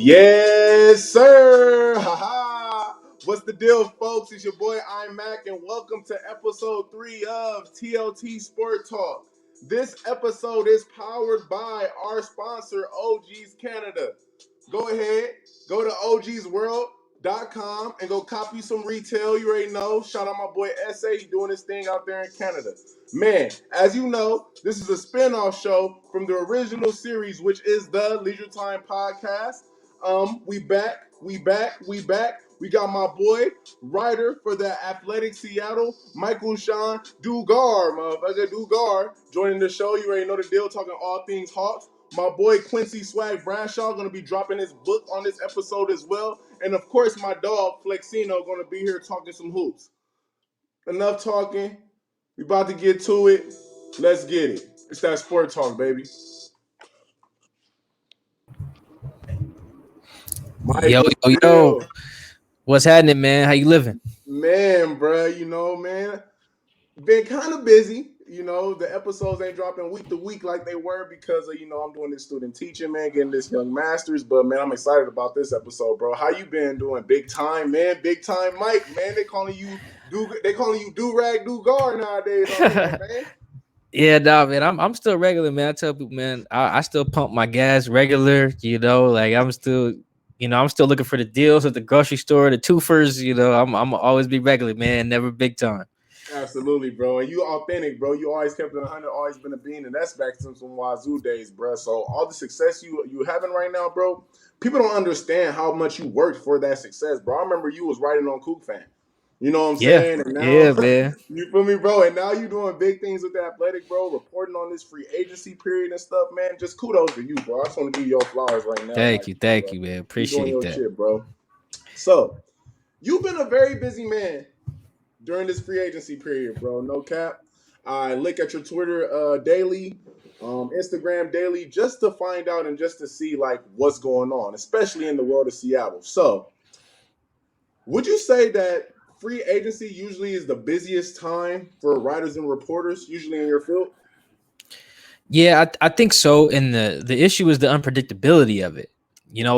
Yes, sir. Haha. What's the deal, folks? It's your boy I'm Mac, and welcome to episode 3 of TLT SPORTALK. This episode is powered by our sponsor, OG's Canada. Go ahead, go to ogsworld.com and go copy some retail. You already know. Shout out my boy SA. He doing his thing out there in Canada. Man, as you know, this is a spin-off show from the original series, which is the Leisure Time Podcast. We back. We got my boy, writer for the Athletic Seattle, Shawn, Dugar, motherfucker, Dugar, joining the show. You already know the deal, talking all things Hawks. My boy, Quincy Swagg Bradshaw, going to be dropping his book on this episode as well. And, of course, my dog, Flexino, going to be here talking some hoops. Enough talking. We about to get to it. Let's get it. It's that sport talk, baby. Mike, Yo. What's happening, man? How you living? Man, bro, man, been kind of busy. The episodes ain't dropping week to week like they were because of, I'm doing this student teaching, man, getting this young master's. But, man, I'm excited about this episode, bro. How you been doing? Big time, man. Big time Mike, man. They calling you Do-Rag Dugar nowadays, man. Yeah, man. I'm still regular, man. I tell people, man, I still pump my gas regular, like I'm still looking for the deals at the grocery store, the twofers, I'm always be regular, man, never big time. Absolutely, bro. And you authentic, bro. You always kept it 100, always been a bean, and that's back since some Wazoo days, bro. So all the success you having right now, bro, people don't understand how much you worked for that success, bro. I remember you was writing on Kook Fan. You know what I'm saying? And now, man. You feel me, bro? And now you doing big things with the Athletic, bro, reporting on this free agency period and stuff, man. Just kudos to you, bro. I just want to give you your flowers right now. Thank you, man. Appreciate that. Shit, bro. So, you've been a very busy man during this free agency period, bro. No cap. I look at your Twitter daily, Instagram daily, just to find out and just to see like what's going on, especially in the world of Seattle. So, would you say that free agency usually is the busiest time for writers and reporters, usually in your field? Yeah, I think so. And the issue is the unpredictability of it.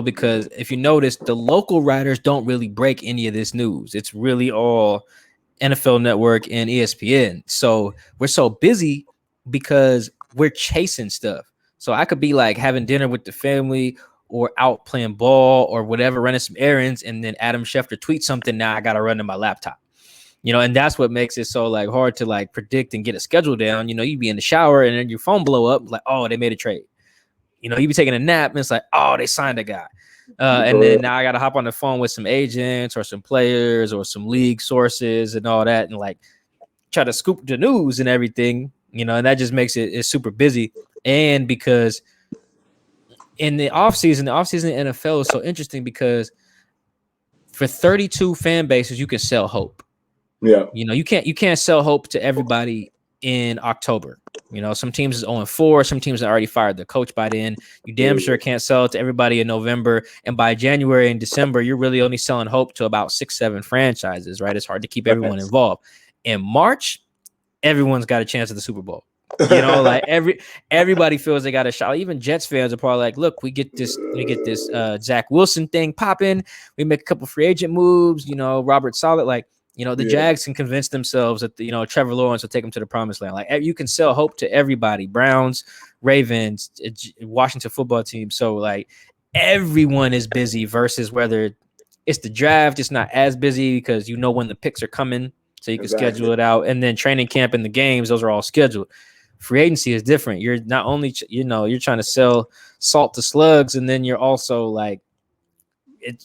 Because if you notice, the local writers don't really break any of this news. It's really all NFL Network and ESPN. So we're so busy because we're chasing stuff. So I could be like having dinner with the family or out playing ball or whatever, running some errands, and then Adam Schefter tweets something. Now I got to run to my laptop, and that's what makes it so like hard to like predict and get a schedule down. You be in the shower and then your phone blow up like, oh, they made a trade. You be taking a nap and it's like, oh, they signed a guy. And then now I got to hop on the phone with some agents or some players or some league sources and all that and like try to scoop the news and everything, and that just makes it's super busy. And because in the offseason in the NFL is so interesting because for 32 fan bases, you can sell hope. Yeah. You can't sell hope to everybody in October. Some teams is 0-4. Some teams have already fired the coach by then. You damn sure can't sell it to everybody in November. And by January and December, you're really only selling hope to about 6-7 franchises, right? It's hard to keep everyone involved. In March, everyone's got a chance at the Super Bowl. Like everybody feels they got a shot. Even Jets fans are probably like, look, we get this Zach Wilson thing popping. We make a couple free agent moves, Robert Saleh, like, the Jags can convince themselves that, Trevor Lawrence will take them to the promised land. Like you can sell hope to everybody, Browns, Ravens, Washington football team. So like everyone is busy versus whether it's the draft, it's not as busy because when the picks are coming. So you can schedule it out. And then training camp and the games, those are all scheduled. Free agency is different. You're not only, you're trying to sell salt to slugs, and then you're also like,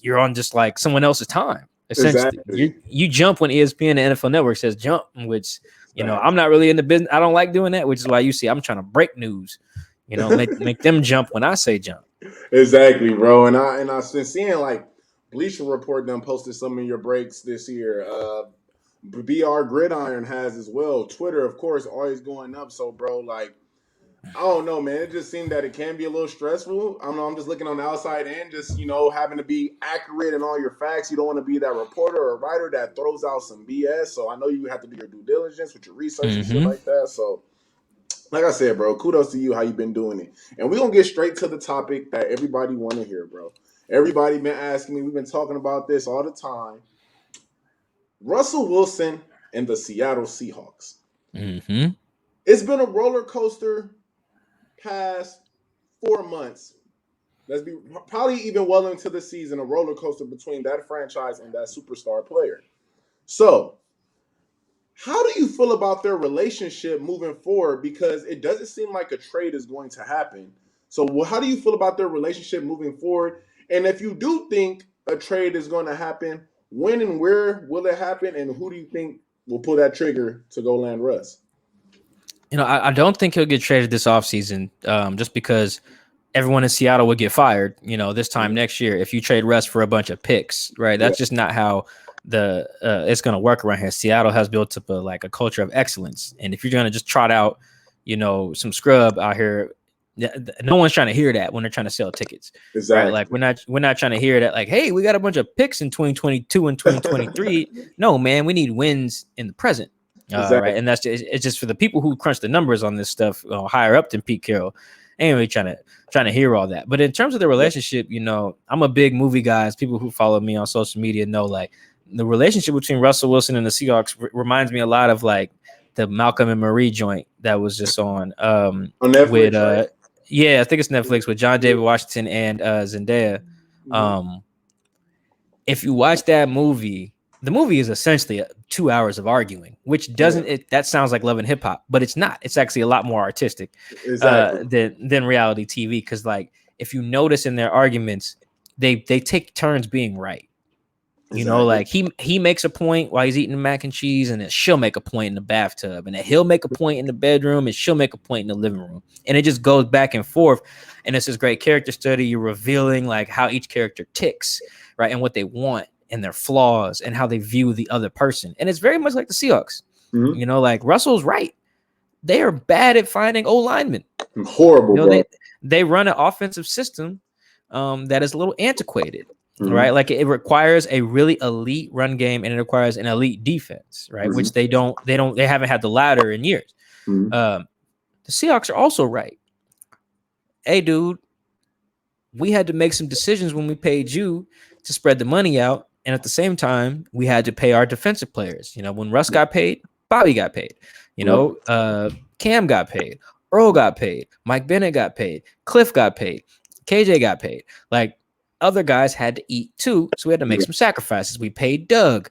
you're on just like someone else's time. Essentially, you jump when ESPN and NFL Network says jump, which, I'm not really in the business. I don't like doing that, which is why you see I'm trying to break news, make them jump when I say jump. Exactly, bro. And I've been seeing like Bleacher Report done posted some of your breaks this year. BR Gridiron has as well. Twitter, of course, always going up. So, bro, like, I don't know, man. It just seemed that it can be a little stressful. I don't know. I'm just looking on the outside in, just, having to be accurate in all your facts. You don't want to be that reporter or writer that throws out some BS. So I know you have to do your due diligence with your research and shit like that. So, like I said, bro, kudos to you how you've been doing it. And we're going to get straight to the topic that everybody want to hear, bro. Everybody been asking me. We've been talking about this all the time. Russell Wilson and the Seattle Seahawks. Mm-hmm. It's been a roller coaster past 4 months. Let's be probably even well into the season, a roller coaster between that franchise and that superstar player. So, how do you feel about their relationship moving forward? Because it doesn't seem like a trade is going to happen. So, how do you feel about their relationship moving forward? And if you do think a trade is going to happen, when and where will it happen? And who do you think will pull that trigger to go land Russ? I don't think he'll get traded this offseason, just because everyone in Seattle would get fired, this time next year if you trade Russ for a bunch of picks, right? That's just not how it's going to work around here. Seattle has built up a culture of excellence. And if you're going to just trot out, some scrub out here, no one's trying to hear that when they're trying to sell tickets, Exactly. right? Like we're not trying to hear that, like, hey, we got a bunch of picks in 2022 and 2023. No, man, we need wins in the present. Exactly. Right. And it's just for the people who crunch the numbers on this stuff higher up than Pete Carroll. Ain't really trying to hear all that. But in terms of the relationship, I'm a big movie guy. As people who follow me on social media know, like, the relationship between Russell Wilson and the Seahawks reminds me a lot of like the Malcolm and Marie joint that was just on Netflix, with right? I think it's Netflix with John David Washington and Zendaya. If you watch that movie, the movie is essentially 2 hours of arguing, which doesn't that sounds like Love and Hip Hop, but it's not. It's actually a lot more artistic than reality TV. Because, like, if you notice in their arguments, they take turns being right. Like he makes a point while he's eating mac and cheese, and then she'll make a point in the bathtub, and then he'll make a point in the bedroom, and she'll make a point in the living room, and it just goes back and forth. And it's this great character study. You're revealing like how each character ticks, right, and what they want and their flaws and how they view the other person. And it's very much like the Seahawks. Like, Russell's right. They are bad at finding O-linemen. Horrible, bro. They run an offensive system that is a little antiquated. Right, like it requires a really elite run game, and it requires an elite defense, right? Which they haven't had the latter in years. The Seahawks are also right. Hey, dude, we had to make some decisions when we paid you to spread the money out, and at the same time, we had to pay our defensive players. When Russ got paid, Bobby got paid. Cam got paid, Earl got paid, Mike Bennett got paid, Cliff got paid, KJ got paid. Like, other guys had to eat too, so we had to make some sacrifices. We paid Doug,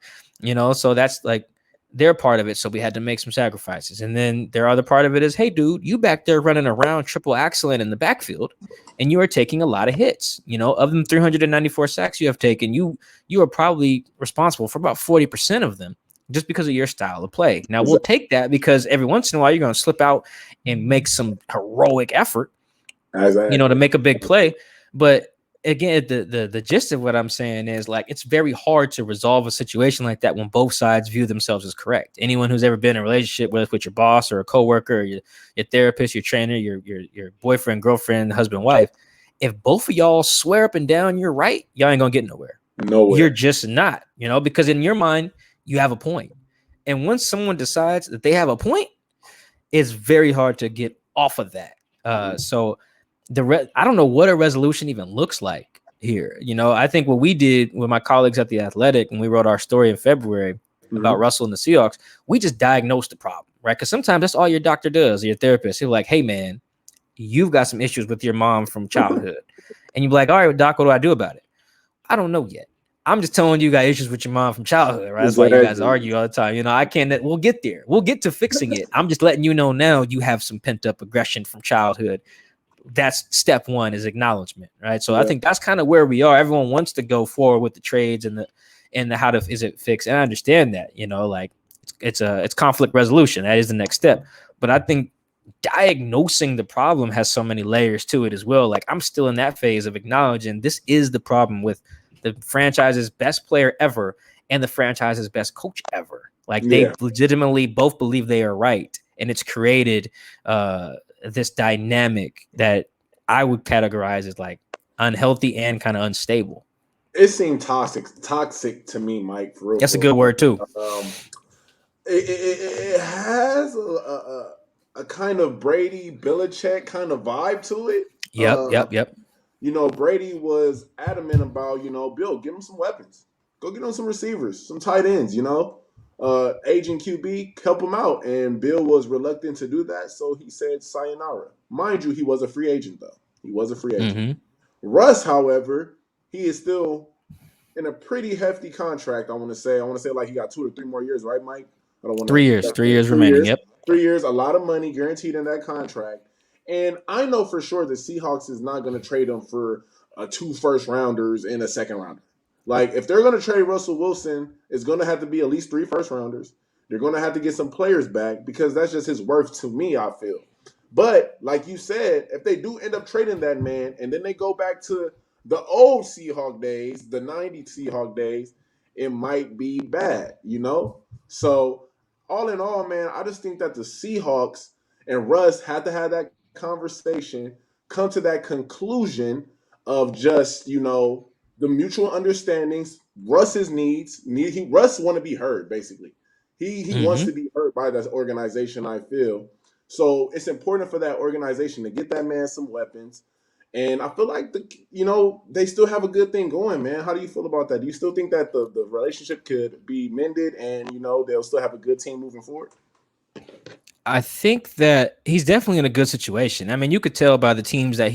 so that's like their part of it. So we had to make some sacrifices. And then their other part of it is, hey, dude, you back there running around triple axling in the backfield, and you are taking a lot of hits. Of them 394 sacks you have taken, you are probably responsible for about 40% of them, just because of your style of play. Now, we'll take that because every once in a while you're going to slip out and make some heroic effort, to make a big play. But again, the gist of what I'm saying is, like, it's very hard to resolve a situation like that when both sides view themselves as correct. Anyone who's ever been in a relationship, whether it's with your boss or a coworker, or your therapist, your trainer, your boyfriend, girlfriend, husband, wife, if both of y'all swear up and down you're right, y'all ain't gonna get nowhere. You're just not, because in your mind you have a point. And once someone decides that they have a point, it's very hard to get off of that. So I don't know what a resolution even looks like here. I think what we did with my colleagues at The Athletic, when we wrote our story in February about Russell and the Seahawks, we just diagnosed the problem, right? Because sometimes that's all your doctor does, or your therapist. He's like, hey, man, you've got some issues with your mom from childhood. And you're like, all right, doc, what do I do about it? I don't know yet. I'm just telling you got issues with your mom from childhood, right? That's why you guys argue all the time. I can't, we'll get there. We'll get to fixing it. I'm just letting you know now you have some pent up aggression from childhood. That's step one, is acknowledgement, right? So I think that's kind of where we are. Everyone wants to go forward with the trades and the how to is it fixed. And I understand that, like it's conflict resolution. That is the next step. But I think diagnosing the problem has so many layers to it as well. Like, I'm still in that phase of acknowledging this is the problem with the franchise's best player ever and the franchise's best coach ever. Like, they legitimately both believe they are right, and it's created this dynamic that I would categorize as like unhealthy and kind of unstable. It seemed toxic to me, Mike. For real, that's a good word too. It has a kind of Brady Belichick kind of vibe to it. Yep. Brady was adamant about, Bill, give him some weapons. Go get him some receivers, some tight ends, aging QB, help him out. And Bill was reluctant to do that, so he said sayonara. Mind you, he was a free agent, though. He was a free agent. Mm-hmm. Russ, however, he is still in a pretty hefty contract, I want to say. Like he got 2 to 3 more years, right, Mike? I don't want to. 3 years. 3 years remaining. Yep. 3 years, a lot of money guaranteed in that contract. And I know for sure the Seahawks is not going to trade him for 2 first rounders and a second rounder. Like, if they're going to trade Russell Wilson, it's going to have to be at least 3 first rounders. They're going to have to get some players back because that's just his worth to me, I feel. But, like you said, if they do end up trading that man and then they go back to the old Seahawk days, the 90s Seahawk days, it might be bad, So, all in all, man, I just think that the Seahawks and Russ had to have that conversation, come to that conclusion of just, the mutual understandings, Russ's needs. Russ want to be heard, basically. He wants to be heard by that organization, I feel. So it's important for that organization to get that man some weapons. And I feel like they still have a good thing going, man. How do you feel about that? Do you still think that the relationship could be mended and they'll still have a good team moving forward? I think that he's definitely in a good situation. I mean, you could tell by the teams that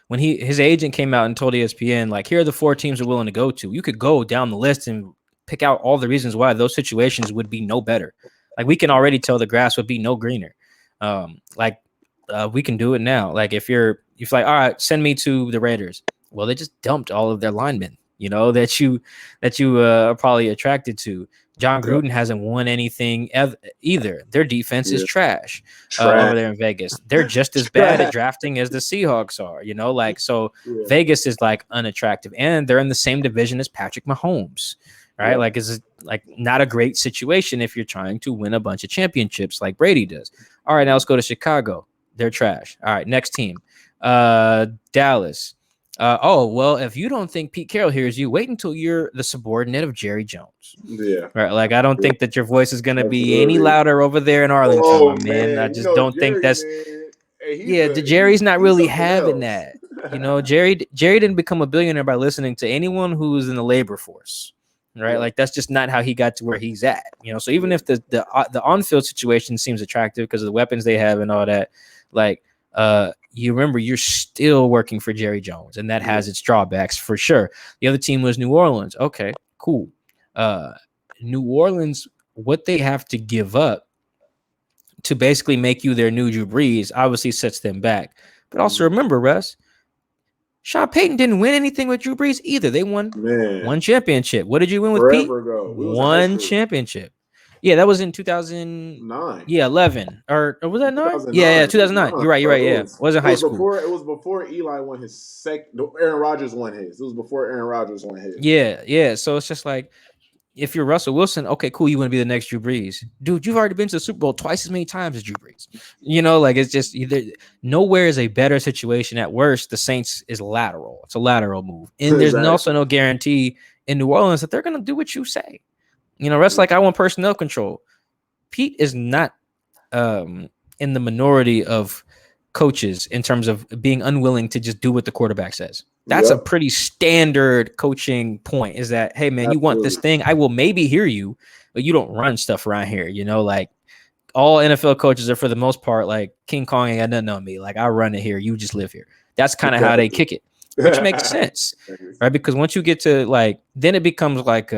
when his agent came out and told ESPN, like, here are the 4 teams we're willing to go to. You could go down the list and pick out all the reasons why those situations would be no better. Like, we can already tell the grass would be no greener. We can do it now. Like, if you're like, all right, send me to the Raiders. Well, they just dumped all of their linemen, that you are probably attracted to. John Gruden hasn't won anything either. Their defense is trash over there in Vegas. They're just as bad at drafting as the Seahawks are, so Vegas is like unattractive, and they're in the same division as Patrick Mahomes, right? Yeah. Like, it's like not a great situation if you're trying to win a bunch of championships like Brady does. All right, now let's go to Chicago. They're trash. All right, next team, Dallas. Well, if you don't think Pete Carroll hears you, wait until you're the subordinate of Jerry Jones. Yeah. Right. Like, I don't think that your voice is going to be any louder over there in Arlington, man. I just don't think that's. Jerry's not really having that. Jerry didn't become a billionaire by listening to anyone who's in the labor force. Right. Yeah. Like, that's just not how he got to where he's at. So even if the on-field situation seems attractive because of the weapons they have and all that, like, you remember you're still working for Jerry Jones, and that has its drawbacks for sure. The other team was New Orleans. Okay, cool. New Orleans, what they have to give up to basically make you their new Drew Brees obviously sets them back. But also remember, Russ, Sean Payton didn't win anything with Drew Brees either. They won one championship. What did you win with Pete? One championship. Yeah, that was in 2009. Yeah, 11 or was that 9? Yeah, 2009. You're right. Yeah, it wasn't high school. It was before Eli won his second. Aaron Rodgers won his. It was before Aaron Rodgers won his. Yeah. So it's just like, if you're Russell Wilson, okay, cool, you want to be the next Drew Brees, dude. You've already been to the Super Bowl twice as many times as Drew Brees. Like, it's just nowhere is a better situation. At worst, the Saints is lateral. It's a lateral move, and there's also no guarantee in New Orleans that they're gonna do what you say. Russ, like, I want personnel control. Pete is not in the minority of coaches in terms of being unwilling to just do what the quarterback says. That's a pretty standard coaching point, is that, hey, man, you want this thing, I will maybe hear you, but you don't run stuff around here. Like, all NFL coaches are, for the most part, like, King Kong ain't got nothing on me. Like, I run it here. You just live here. That's kind of how they kick it, which makes sense, right? Because once you get to, like, then it becomes like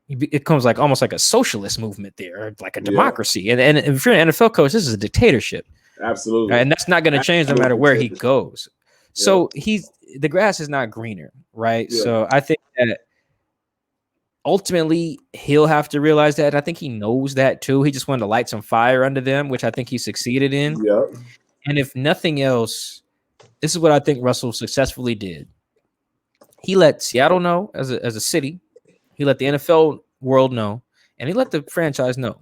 it comes like almost like a socialist movement there, or like a democracy. And if you're an NFL coach, this is a dictatorship. Absolutely. Right? And that's not going to change no matter where he goes. Yeah. So the grass is not greener, right? Yeah. So I think that ultimately he'll have to realize that. I think he knows that too. He just wanted to light some fire under them, which I think he succeeded in. Yeah. And if nothing else, this is what I think Russell successfully did. He let Seattle know as a city. He let the NFL world know, and he let the franchise know.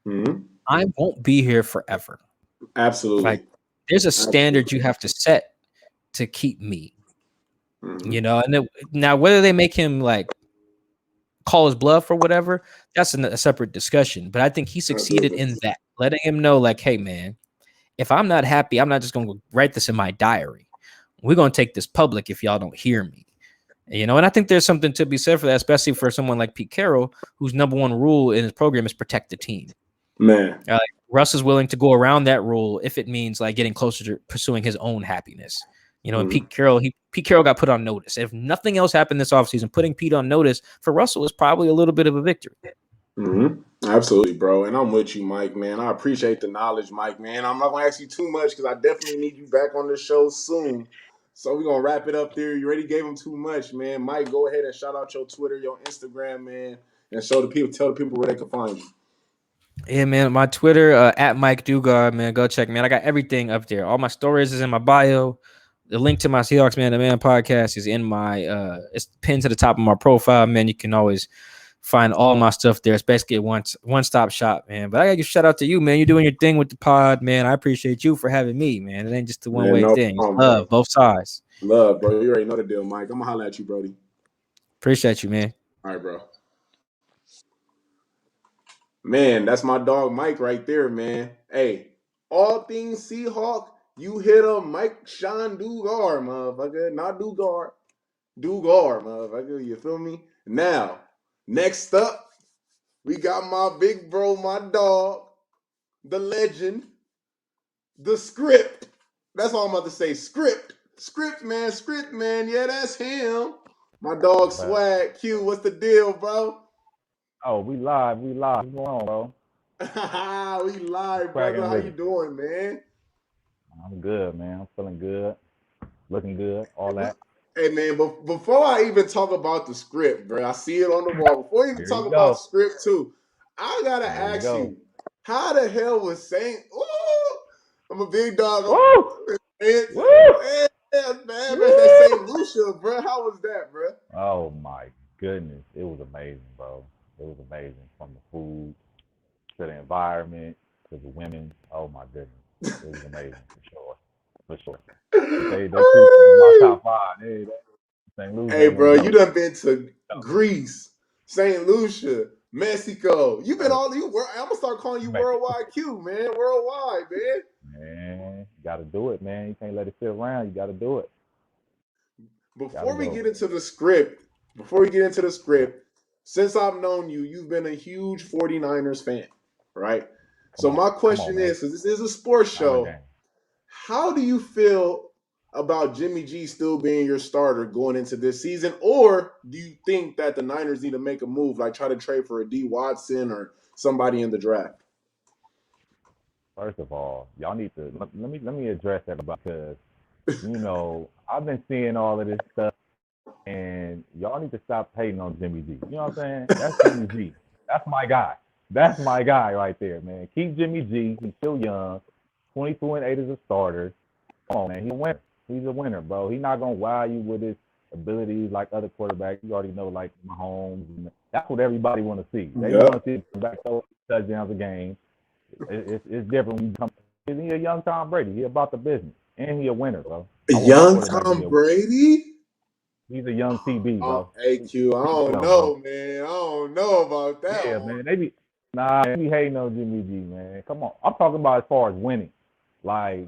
Mm-hmm. I won't be here forever. Absolutely. Like, there's a standard you have to set to keep me. Mm-hmm. And then, now whether they make him like call his bluff or whatever, that's a separate discussion. But I think he succeeded in that, letting him know, like, hey, man, if I'm not happy, I'm not just going to write this in my diary. we're gonna take this public if y'all don't hear me. You know, and I think there's something to be said for that, especially for someone like Pete Carroll, whose number one rule in his program is protect the team. Man, Russ is willing to go around that rule if it means like getting closer to pursuing his own happiness. You know, and Pete Carroll got put on notice. If nothing else happened this offseason, putting Pete on notice for Russell is probably a little bit of a victory. Absolutely, bro. And I'm with you, Mike, man. I appreciate the knowledge, Mike, man. I'm not going to ask you too much because I definitely need you back on the show soon. So we're going to wrap it up there. You already gave him too much, man. Mike, go ahead and shout out your Twitter, your Instagram, man, and tell the people where they can find you. Yeah, man. My Twitter, at Mike Dugar, man. Go check, man. I got everything up there. All my stories is in my bio. The link to my Seahawks Man to Man podcast is in my it's pinned to the top of my profile, man. You can always find all my stuff there. It's basically a one-stop shop, man. But I gotta give shout out to you, man. You're doing your thing with the pod, man. I appreciate you for having me, man. It ain't just a one-way thing. It's love, both sides. Love, bro. You already know the deal, Mike. I'm gonna holler at you, Brody. Appreciate you, man. All right, bro. Man, that's my dog Mike right there, man. Hey, all things Seahawk, you hit a Mike Shawn Dugar, motherfucker. Not Dugar. Dugar, motherfucker. You feel me? Now, next up, we got my big bro, my dog, the legend, the script. That's all I'm about to say. Script. Script, man. Yeah, that's him. My dog Swagg. Q, what's the deal, bro? Oh, we live. What's going on, bro? We live, brother. How you doing, man? I'm good, man. I'm feeling good. Looking good. All that. Hey, man, but before I even talk about the script, bro, I see it on the wall. Before I even talk about script, too, I got to ask you, how the hell was Saint? Ooh, I'm a big dog. Woo! Man, that St. Lucia, bro. How was that, bro? Oh, my goodness. It was amazing, bro. It was amazing. From the food to the environment to the women. Oh, my goodness. It was amazing, for sure. They treat my top five. St. Lucia. Hey, bro, you done been to Greece, St. Lucia, Mexico. You've been I'm gonna start calling you Worldwide Q, man. Worldwide, man. Man, you gotta do it, man. You can't let it sit around. You gotta do it. Before we get into the script, since I've known you, you've been a huge 49ers fan, right? So my question is, because this is a sports show, how do you feel about Jimmy G still being your starter going into this season? Or do you think that the Niners need to make a move, like try to trade for a D. Watson or somebody in the draft? First of all, y'all need to let me address that because I've been seeing all of this stuff, and y'all need to stop hating on Jimmy G. You know what I'm saying? That's Jimmy G. That's my guy. That's my guy right there, man. Keep Jimmy G. He's still young. 22-8 as a starter. Come on, man. He's a winner. He's a winner, bro. He's not gonna wow you with his abilities like other quarterbacks. You already know, like Mahomes. And that's what everybody want to see. They want to see back touchdowns a game. It's different when you come. He's a young Tom Brady. He's about the business, and he's a winner, bro. Young Tom Brady? He's a young TB, bro. AQ, I don't know, man. I don't know about that. Yeah, man. They be hating on Jimmy G, man. Come on. I'm talking about as far as winning, like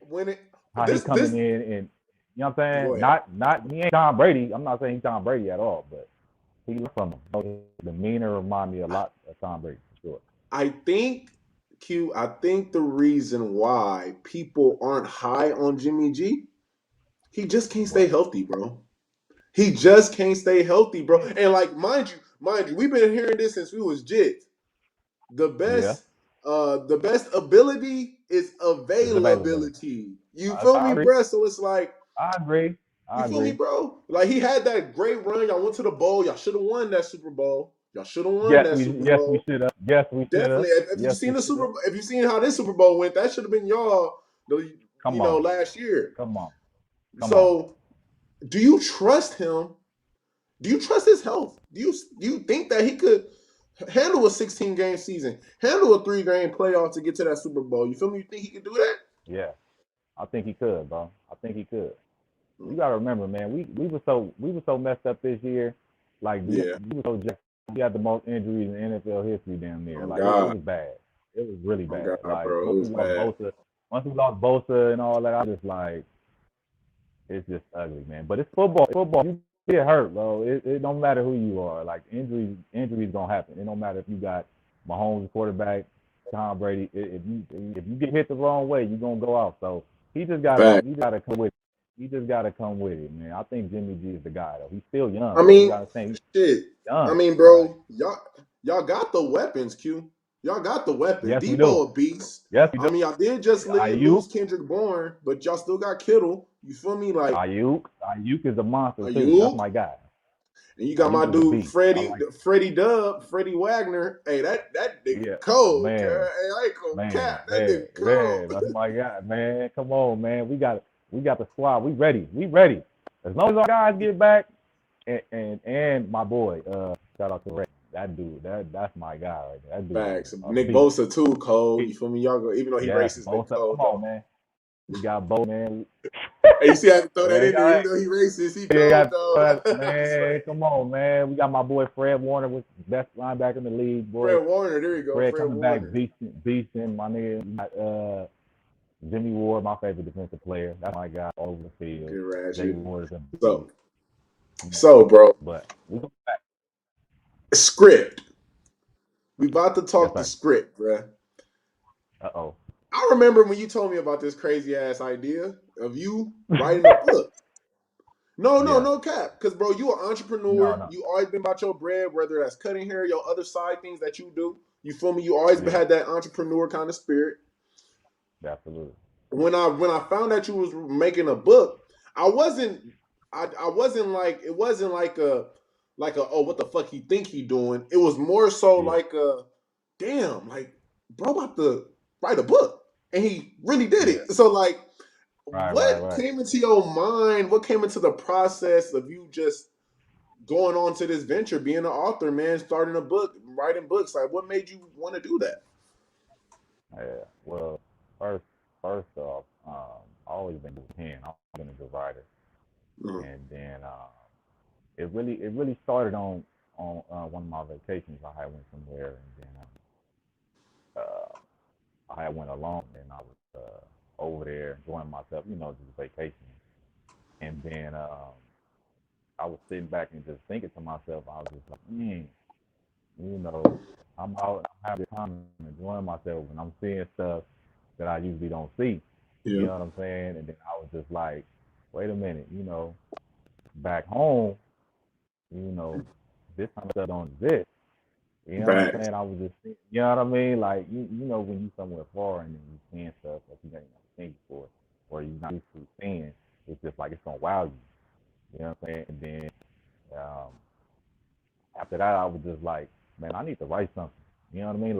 winning. How he's coming in, and you know what I'm saying? Not he ain't Tom Brady. I'm not saying he's Tom Brady at all, but he looks from him. His demeanor remind me a lot of Tom Brady, for sure. I think the reason why people aren't high on Jimmy G, he just can't stay healthy, bro. He just can't stay healthy, bro. And like, mind you, we've been hearing this since we was jits. The best ability is availability. You feel me, bro? So it's like, I agree. You feel me, bro? Like, he had that great run. Y'all went to the bowl. Y'all should have won that Super Bowl. Yes, we should have. Yes, we should have. Definitely. If you seen the Super Bowl, if you seen how this Super Bowl went, that should have been y'all. Last year. Come on. Do you trust him? Do you trust his health? Do you think that he could handle a 16-game season, handle a 3-game playoff to get to that Super Bowl? You feel me? You think he could do that? Yeah, I think he could, bro. I think he could. You gotta remember, man. We were so messed up this year. Like, we were so jacked. We had the most injuries in NFL history damn near. It was bad. It was really bad. Once we lost Bosa and all that, I was just like, it's just ugly, man. But it's football. Football, you get hurt, bro. It don't matter who you are. Like injuries gonna happen. It don't matter if you got Mahomes quarterback, Tom Brady. If you get hit the wrong way, you're gonna go out. So he just gotta come with it. He just gotta come with it, man. I think Jimmy G is the guy though. He's still young. I Bro. You mean, gotta think he's shit. young. I mean, bro, y'all got the weapons, Q. Y'all got the weapons. Yes, we do. Debo a beast. Yes, we I do. mean, y'all did just lose Ayuk, Kendrick Bourne, but y'all still got Kittle. You feel me? Like Ayuk is a monster too. That's Ayuk, my guy. and you got my Ayuk is a dude beast. Freddie Wagner. Hey, that nigga Yeah, cold. man, Hey, I ain't gonna cap. That man, nigga cold. that's my guy, man. Come on, man. We got the squad. We ready. As long as our guys get back, and my boy, shout out to Ray. That dude, that's my guy right there. That dude, Facts. a Nick beast. Bosa too cold. You feel me? Y'all go, even though he Yes, racist, both nigga up. cold Come on, though. man. We got both, man. Hey, you see, I had to throw that Man, in there. Even though he racist, he yeah, cold though. man, come on, man. We got my boy Fred Warner, with best linebacker in the league, boy. Fred Warner, there you go. Fred Fred coming back, Warner. beasting, my nigga. We got Jimmy Ward, my favorite defensive player. That's my guy all over the field. Good ratchet. Jay Ward is a So, bro. But we go back. Script. We about to talk the Yes, script, bruh. Uh-oh. I remember when you told me about this crazy ass idea of you writing a book. No cap. Because, bro, you an entrepreneur. No. You always been about your bread, whether that's cutting hair, your other side things that you do. You feel me? You always had that entrepreneur kind of spirit. Absolutely. When I found that you was making a book, I wasn't like, it wasn't like a oh, what the fuck he think he doing. It was more so like a damn, like bro about to write a book. And he really did it. So like what came into your mind? What came into the process of you just going on to this venture, being an author, man, starting a book, writing books? Like what made you want to do that? Yeah. Well, first off, I've always been a pen. I've been a good writer. Mm-hmm. And then it really started on one of my vacations. I had went somewhere, and then I had went alone, and I was over there enjoying myself, just vacationing. And then I was sitting back and just thinking to myself, I was just like, I'm out, I'm having a time enjoying myself, and I'm seeing stuff that I usually don't see. Yeah. You know what I'm saying? And then I was just like, wait a minute, back home, this kind of stuff don't exist. You know what I'm saying? I was just thinking, you know what I mean? Like, when you somewhere foreign and you seeing stuff that you ain't never seen before, or you're not used to seeing, it's just like, it's going to wow you. You know what I'm saying? And then after that, I was just like, man, I need to write something. You know what I mean?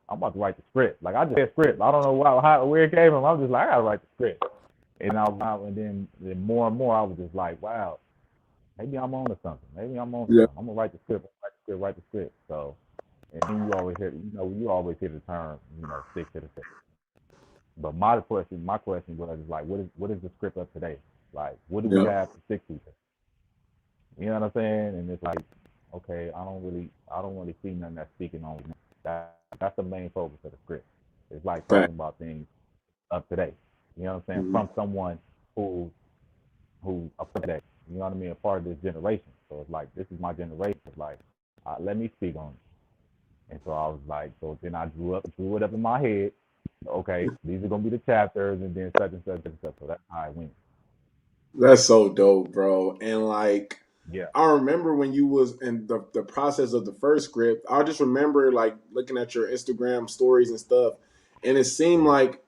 I'm about to write the script. Like, I just said script. I don't know where it came from. I'm just like, I got to write the script. And then more and more, I was just like, wow, maybe I'm on to something. Maybe I'm on to something. I'm going to write the script. So, and then you always hear, the term, stick to the script. But my question was like, what is the script of today? Like, what do we have to stick to? You know what I'm saying? And it's like, okay, I don't really see nothing that's speaking on me. That's the main focus of the script. It's like talking about things up today. You know what I'm saying? Mm-hmm. From someone who's a part of that. You know what I mean? A part of this generation. So it's like, this is my generation. It's like, let me speak on it. And so I was like, so then I drew it up in my head. Okay, these are gonna be the chapters, and then such and such and such. So that's how I went. That's so dope, bro. And like, yeah, I remember when you was in the process of the first script, I just remember like looking at your Instagram stories and stuff, and it seemed like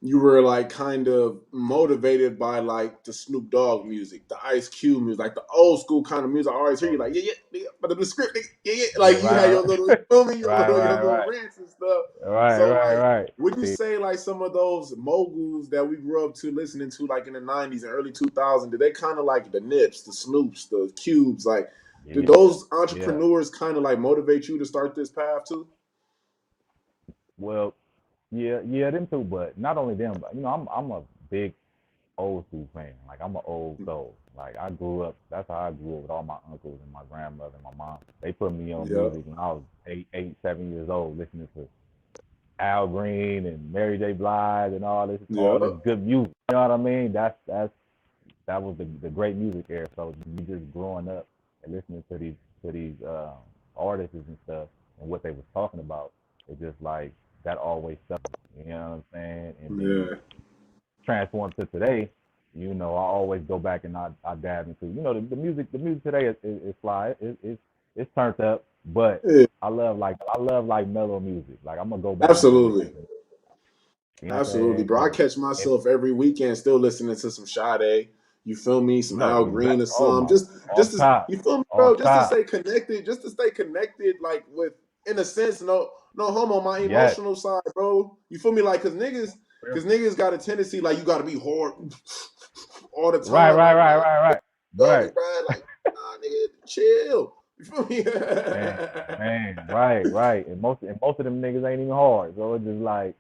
you were like kind of motivated by like the Snoop Dogg music, the Ice Cube music, like the old school kind of music. I always hear you like, yeah, but the script, like you had your little, your little rants and stuff. Right. Would you say like some of those moguls that we grew up to listening to like in the 90s and early 2000s, did they kind of like the Nips, the Snoops, the Cubes, like did those entrepreneurs kind of like motivate you to start this path too? Well, yeah, them too, but not only them, but I'm a big old school fan. Like, I'm an old soul. Like, I grew up, that's how I grew up with all my uncles and my grandmother and my mom. They put me on music when I was 7 years old, listening to Al Green and Mary J. Blige and all this good music. You know what I mean? That's that was the great music era. So you just growing up and listening to these artists and stuff and what they was talking about, it's just like that always stuck. You know what I'm saying? And then Yeah. transform to today, I always go back and I dab into, the music today is fly. It's turned up, but Yeah. I love like mellow music. Like I'm gonna go back and just listen Absolutely. to it. You know what I'm Absolutely, saying? bro. I And catch if myself every weekend still listening to some Sade. You feel me? Some no, Al Green or oh some. my, Just off to, top, you feel me, bro? off Just to top. stay connected. Just to stay connected, like with, in a sense, no homo, my Yes. emotional side, bro. You feel me? Like, cause niggas got a tendency like you got to be hard all the Right, time. right, Like, right, nah, right, right. feel me, Right. bro? Like, nah, nigga, chill. You feel me? Man, man, right, right. And most of them niggas ain't even hard. So it's just like,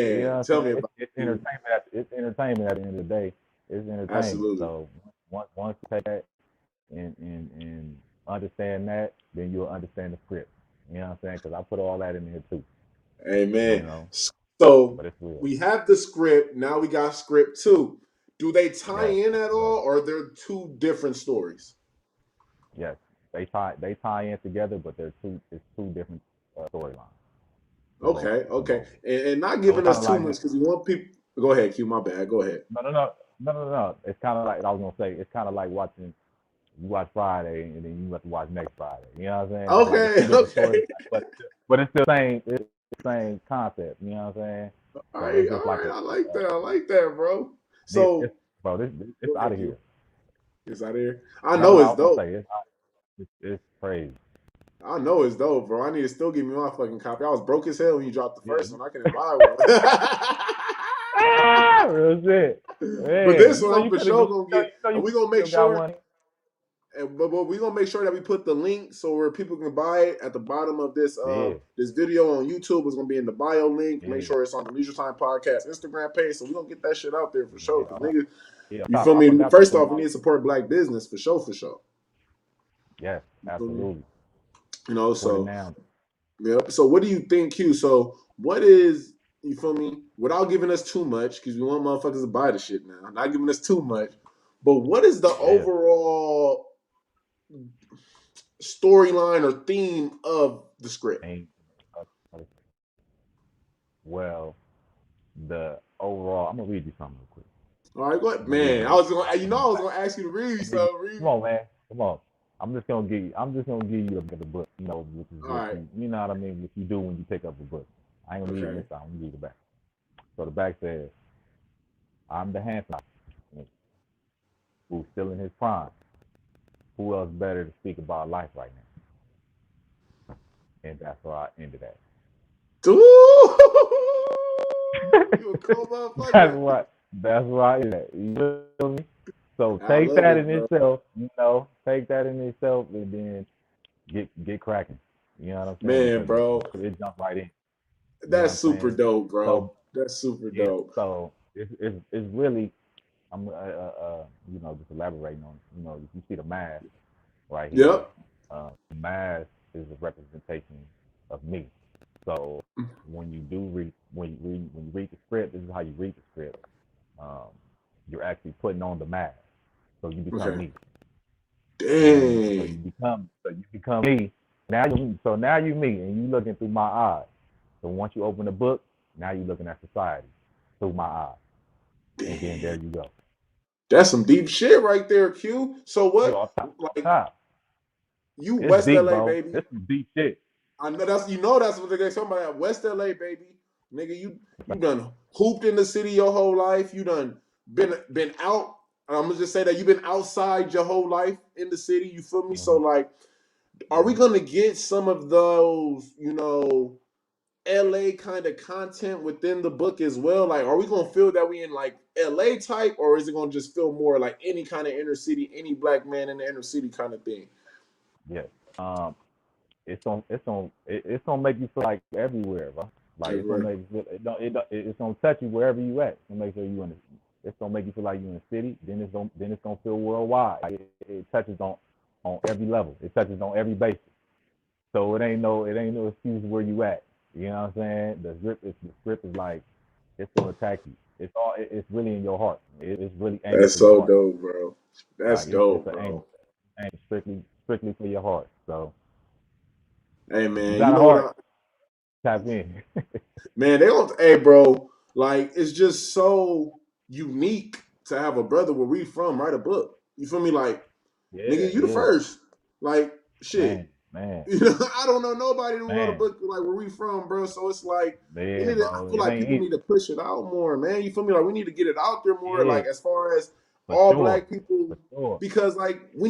you know Man, what I'm tell me saying? about It's it. entertainment. It's entertainment at the end of the day. It's entertainment. Absolutely. So once you take that and understand that, then you'll understand the script. You know what I'm saying? Because I put all that in there too. You Amen. know, So but it's real. we have the script. Now we got script two. Do they tie Yes, in at yes, all, or are there two different stories? yes. They tie in together, but it's two different storylines. Okay, For okay, both. and not So it's giving kind us of too like much because we want people. Go ahead, Q. My bad. Go ahead. no. It's kind of like I was gonna say. It's kind of like watching you watch Friday and then you have to watch next Friday. You know what I'm saying? It's like it's two Okay, different okay. stories, but it's the same. It's the same concept. You know what I'm saying? All So right, it's just all like right. I like that. I like that, bro. it's So bro. This it's go out ahead, of Q. here. It's out here. I That's know what I it's was gonna dope. say. It's crazy. I know it's dope, bro. I need to still give me my fucking copy. I was broke as hell when you dropped the Yeah. first one. I couldn't buy one. Real shit. But Man, this one I'm you for could have. sure gonna get, and You we gonna make still got sure, one. but we gonna make sure that we put the link so where people can buy it at the bottom of this Yeah. this video on YouTube. It's gonna be in the bio link. Make Yeah. sure it's on the Leisure Time Podcast Instagram page. So we gonna get that shit out there for sure. Cause Yeah. niggas, Yeah. you feel I me? forgot to First put off, we my. need to support black business for sure, for sure. Yes, You feel me? absolutely. Support it So now. yep. So what do you think, Q? So what is, you feel me? Without giving us too much, because we want motherfuckers to buy the shit now. Not giving us too much. But what is the Yeah. overall storyline or theme of the script? Ain't, well, the overall. I'm gonna read you something real quick. All right, I'm what gonna read man? you. I was gonna ask you to read me I'm read you- something. Read Come me. on, man. Come on. I'm just gonna give you the book. Which is All what right. you know what I mean. What you do when you pick up a book. I ain't gonna read Okay. this out. I'm gonna read the back. So the back says, "I'm the handsome who's still in his prime. Who else better to speak about life right now?" And that's where I ended at. Dude, you a cold that's motherfucker. what. That's where I ended at. You feel me? So I take love that it, in bro. itself. Take that in itself, and then get cracking. You know what I'm saying? Man, Because bro, it jumped right in. You know what that's I'm super saying? dope, bro. So That's super yeah. dope. So it's really I'm just elaborating on if you see the mask right here, Yep. the mask is a representation of me. So when you do read when you read the script, this is how you read the script. Um, you're actually putting on the mask, so you become Okay. me. And Dang. so you become me. Now you me, and you looking through my eyes. So once you open the book, now you're looking at society through my eyes, and then there Damn. you go. That's some deep shit right there, Q. So You what? off top, off Like top. you It's West deep, LA bro. baby. This is deep shit. I know that's what they're talking about. West LA baby. Nigga, you done hooped in the city your whole life. You done been out. I'm gonna just say that you've been outside your whole life in the city. You feel me? So Mm-hmm. like, are we Mm-hmm. gonna get some of those, LA kind of content within the book as well? Like, are we gonna feel that we in like LA type, or is it gonna just feel more like any kind of inner city, any black man in the inner city kind of thing? Yes. Um, it's gonna make you feel like everywhere, bro. Like it's gonna Everywhere. make you feel it's gonna touch you wherever you at. It's gonna make sure you in it's gonna make you feel like you in the city. Then it's gonna feel worldwide. Like it touches on every level. It touches on every basis. So it ain't no excuse where you at. You know what I'm saying? The script is like it's to attack you. It's really in your heart. It's really aimed That's for your so heart. dope, bro. That's Like it's dope, an bro. aim strictly for your heart. So Hey if you man, you got a know what? heart, tap in. Man, they don't. Hey, bro, like it's just so unique to have a brother where we from write a book. You feel me? Like, Yeah, nigga, you the yeah, first. Like, shit. man, man, You know, I don't know nobody who wrote a man, book like where we from, bro. So it's like we yeah, need to. I bro. feel It like ain't people easy. need to push it out more, man. You feel me? Like we need to get it out there more. Yeah, Like as far as for all sure, black people, for sure. because like we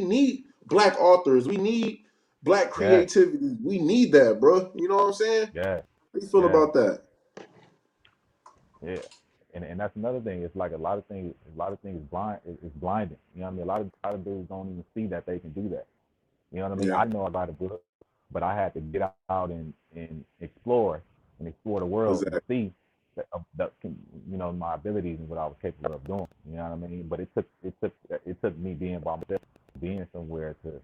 need black authors. We need black Yeah, creativity. We need that, bro. You know what I'm saying? yeah, How you feel yeah, about that? yeah. And that's another thing. It's like a lot of things is blinding. You know what I mean? A lot of dudes don't even see that they can do that. You know what I mean? Yeah, I know about a book, but I had to get out and explore the world to exactly. see that my abilities and what I was capable of doing. You know what I mean? But it took me being by myself, being somewhere to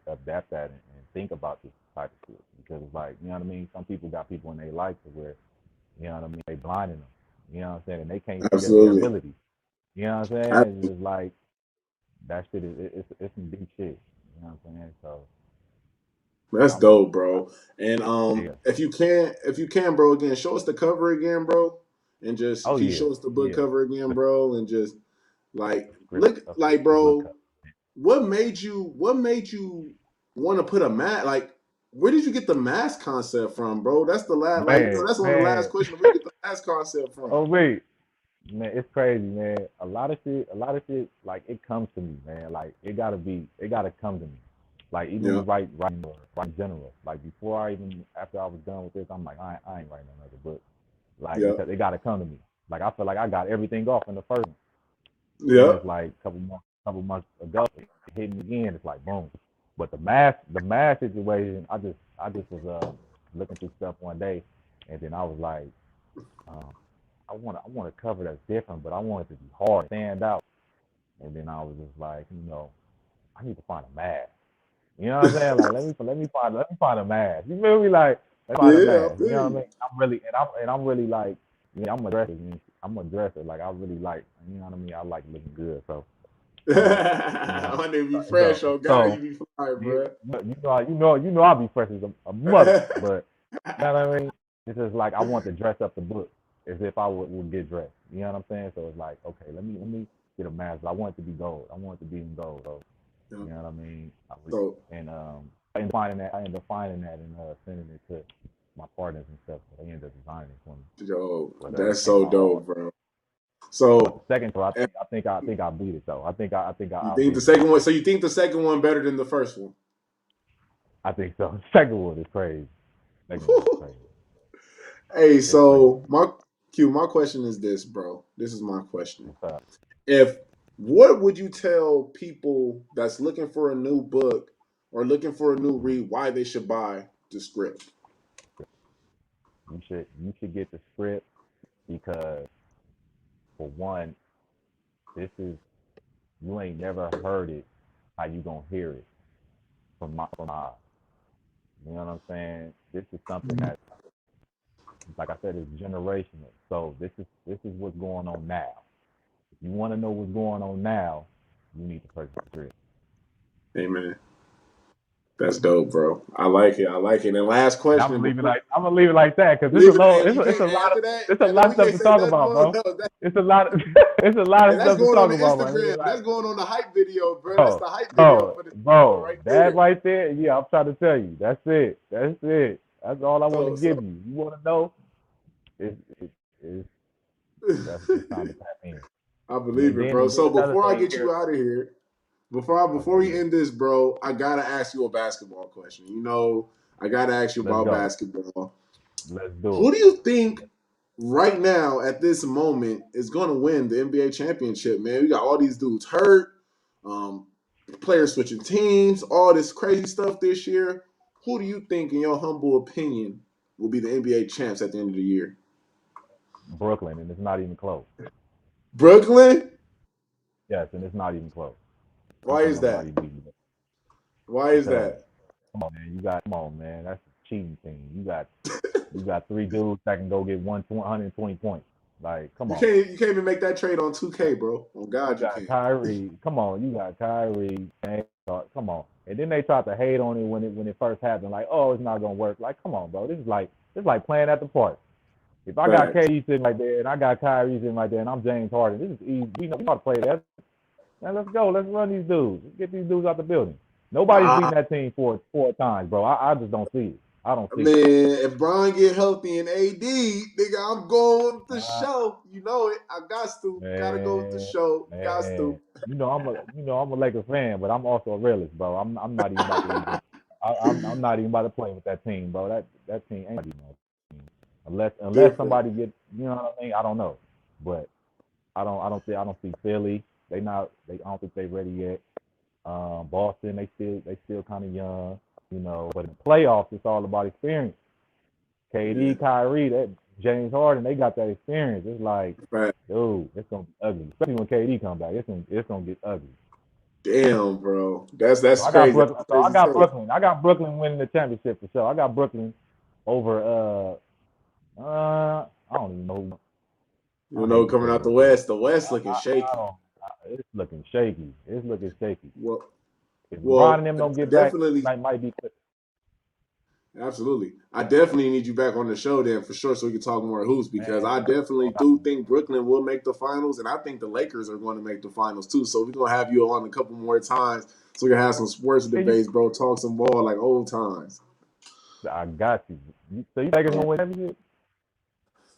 adapt that and think about this type of shit because it's like you know what I mean. Some people got people in their life to where you know what I mean they blinding them. You know what I'm saying? And they can't see their Absolutely. abilities. You know what I'm saying? It's just like that shit it's some deep shit. You know what I'm saying? So That's I'm dope, bro. And yeah. if you can, bro, again, show us the cover again, bro. And just Oh can you yeah, show us the book yeah. cover again, The, bro? And just like the script, look the, like, the book bro, cover. what made you want to put a mask like where did you get the mask concept from, bro? That's the last like Man, that's one of the last man. questions. Where you get the mask concept from? Oh wait, man, it's crazy, man. A lot of shit, like it comes to me, man. Like it gotta come to me. Like even Yeah, with writing in general. Like after I was done with this, I'm like, I ain't writing another book. Like yeah, because it gotta come to me. Like I feel like I got everything off in the first one. Then yeah. it's like a couple months ago, it hit me again. It's like boom. But the math situation, I just was looking through stuff one day, and then I was like, um, I want to cover that's different, but I want it to be hard, stand out. And then I was just like, I need to find a mask. You know what I'm saying? Like let me find a mask. You feel me? Like let's find a Yeah, I mask. You feel know what I you. mean? I'm really like, I'm a dresser. I'm a dresser. Like I really like, you know what I mean? I like looking good. So you know, My name be so fresh, oh god, you so be fire, you bro. I'll be fresh as a mother, but you know what I mean. It's just like I want to dress up the book as if I would get dressed. You know what I'm saying? So it's like, okay, let me get a mask. But I want it to be gold. I want it to be in gold. So Yeah. you know what I mean. So And I ended up finding that and sending it to my partners and stuff. So they ended up designing it for me. yo, But that's it came so out hard. dope, bro. But So the second one, if I think I beat it though. I you think the beat it on the second one, second. so you think the second one better than the first one? I think so. The second one is crazy. Second one is crazy. Hey, It's crazy. so my question is this, bro. This is my question. What's up? If what would you tell people that's looking for a new book or looking for a new Mhm. read why they should buy the script? You should get the script because for one, this is you ain't never heard it. How you gonna hear it from my eyes? You know what I'm saying? This is something that, like I said, is generational. So this is what's going on now. If you want to know what's going on now, you need to purchase the script. Amen. That's dope, bro. I like it. I like it. And last And I'm question gonna leave it before like that because leave it, hey, you it's can't a lot of after that, it's a and then lot of we stuff can't to say talk nothing about, more. bro. No, It's a lot of it's a lot of and that's stuff to going on talk the about, my nigga. Instagram. Like, That's going on the hype video, bro. That's bro, the hype video bro, for the video bro, right that there. right there, yeah, I'm trying to tell you. That's it. That's it. That's all I want to So give you. You want to know? It's that's it's time to tap in. I And then, believe it, then bro. and then So another before I thing get here. you out of here, Okay, before we yeah, end this, bro, I gotta ask you a basketball question. You know, I gotta ask you let's about go. basketball. Let's do Who it. do you think right now at this moment is going to win the NBA championship? Man, we got all these dudes hurt, um, players switching teams, all this crazy stuff this year. Who do you think, in your humble opinion, will be the NBA champs at the end of the year? Brooklyn, and it's not even close. Brooklyn. Yes, and it's not even close. Why Brooklyn is gonna not that? even beat them Why is because that? come on, man, that's a cheating team. You got You got 3 dudes that can go get 120 points. Like, come You on. can't even make that trade on 2K, bro. Oh You God, you got can't. Kyrie. Come on, you got Kyrie. Come on. And then they tried to hate on it when it first happened. Like, oh, it's not gonna work. Like, come on, bro. This is like playing at the park. If I got Facts. KD sitting right there and I got Kyrie sitting right there and I'm James Harden, this is easy. We know how to play that. Man, let's go. Let's run these dudes. Let's get these dudes out the building. Nobody's beating that team four times, bro. I just don't see it. I don't see Man, it. if Bron get healthy and AD, nigga, I'm going with the show. You know it. I got to. Gotta go with the show. Got to. I'm a Lakers fan, but I'm also a realist, bro. I'm not even about to even. I'm not even about to play with that team, bro. That team ain't even no team unless Different. somebody get. You know what I mean? I don't know, but I don't see Philly. I don't think they ready yet. Boston, they still kind of young, you know. But in the playoffs, it's all about experience. KD, Kyrie, that James Harden, they got that experience. It's like, dude, it's gonna be ugly, especially when KD come back. It's gonna get ugly. Damn, bro, that's crazy. I got Brooklyn winning the championship for sure. I got Brooklyn over. I don't even know. You know, coming out the West looking shaky. It's looking shaky. Well, if LeBron and them don't get definitely, back, that might be good. Absolutely. I definitely need you back on the show then for sure so we can talk more hoops because I definitely do think Brooklyn will make the finals and I think the Lakers are going to make the finals too. So we're going to have you on a couple more times so we can have some sports debates, bro. Talk some ball like old times. I got you. So you Lakers going to win everything?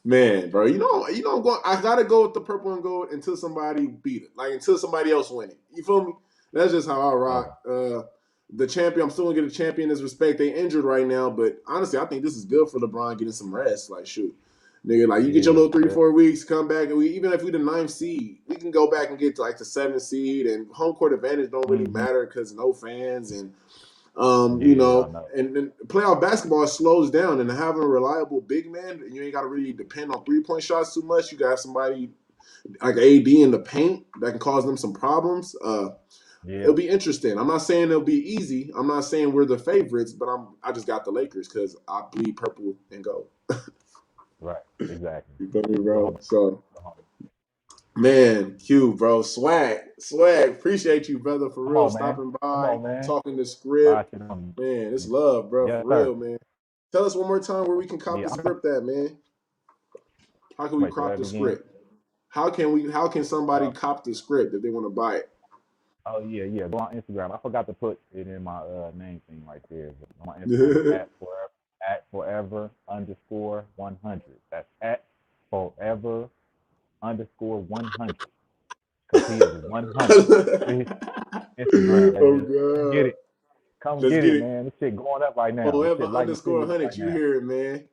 Man, bro, you know, I'm going. I gotta go with the purple and gold until somebody beat it, like until somebody else win it. You feel me? That's just how I rock. The champion, I'm still gonna get a champion his respect. They injured right now, but honestly, I think this is good for LeBron getting some rest. Like, shoot, nigga, like you get your little 3-4 weeks, come back, and even if we the 9th seed, we can go back and get to like the 7th seed, and home court advantage don't really matter because no fans and. You know, and playoff basketball slows down, and having a reliable big man, you ain't got to really depend on 3-point shots too much. You got somebody like AD in the paint that can cause them some problems. It'll be interesting. I'm not saying it'll be easy. I'm not saying we're the favorites, but I just got the Lakers because I bleed purple and gold. Right, exactly. You feel me, bro? So. Man, Q, bro, swag, appreciate you, brother, for real, stopping by, talking the script. Man, it's love, bro, for real, man. Tell us one more time where we can cop the script at, man. How can we cop the script? How can somebody cop the script if they want to buy it? Oh yeah. Go on Instagram. I forgot to put it in my name thing right there. On Instagram at forever_100. That's at forever_100. Because he is 100. Instagram, baby. Come get it, man. This shit going up right now. Forever_100. You hear it, man.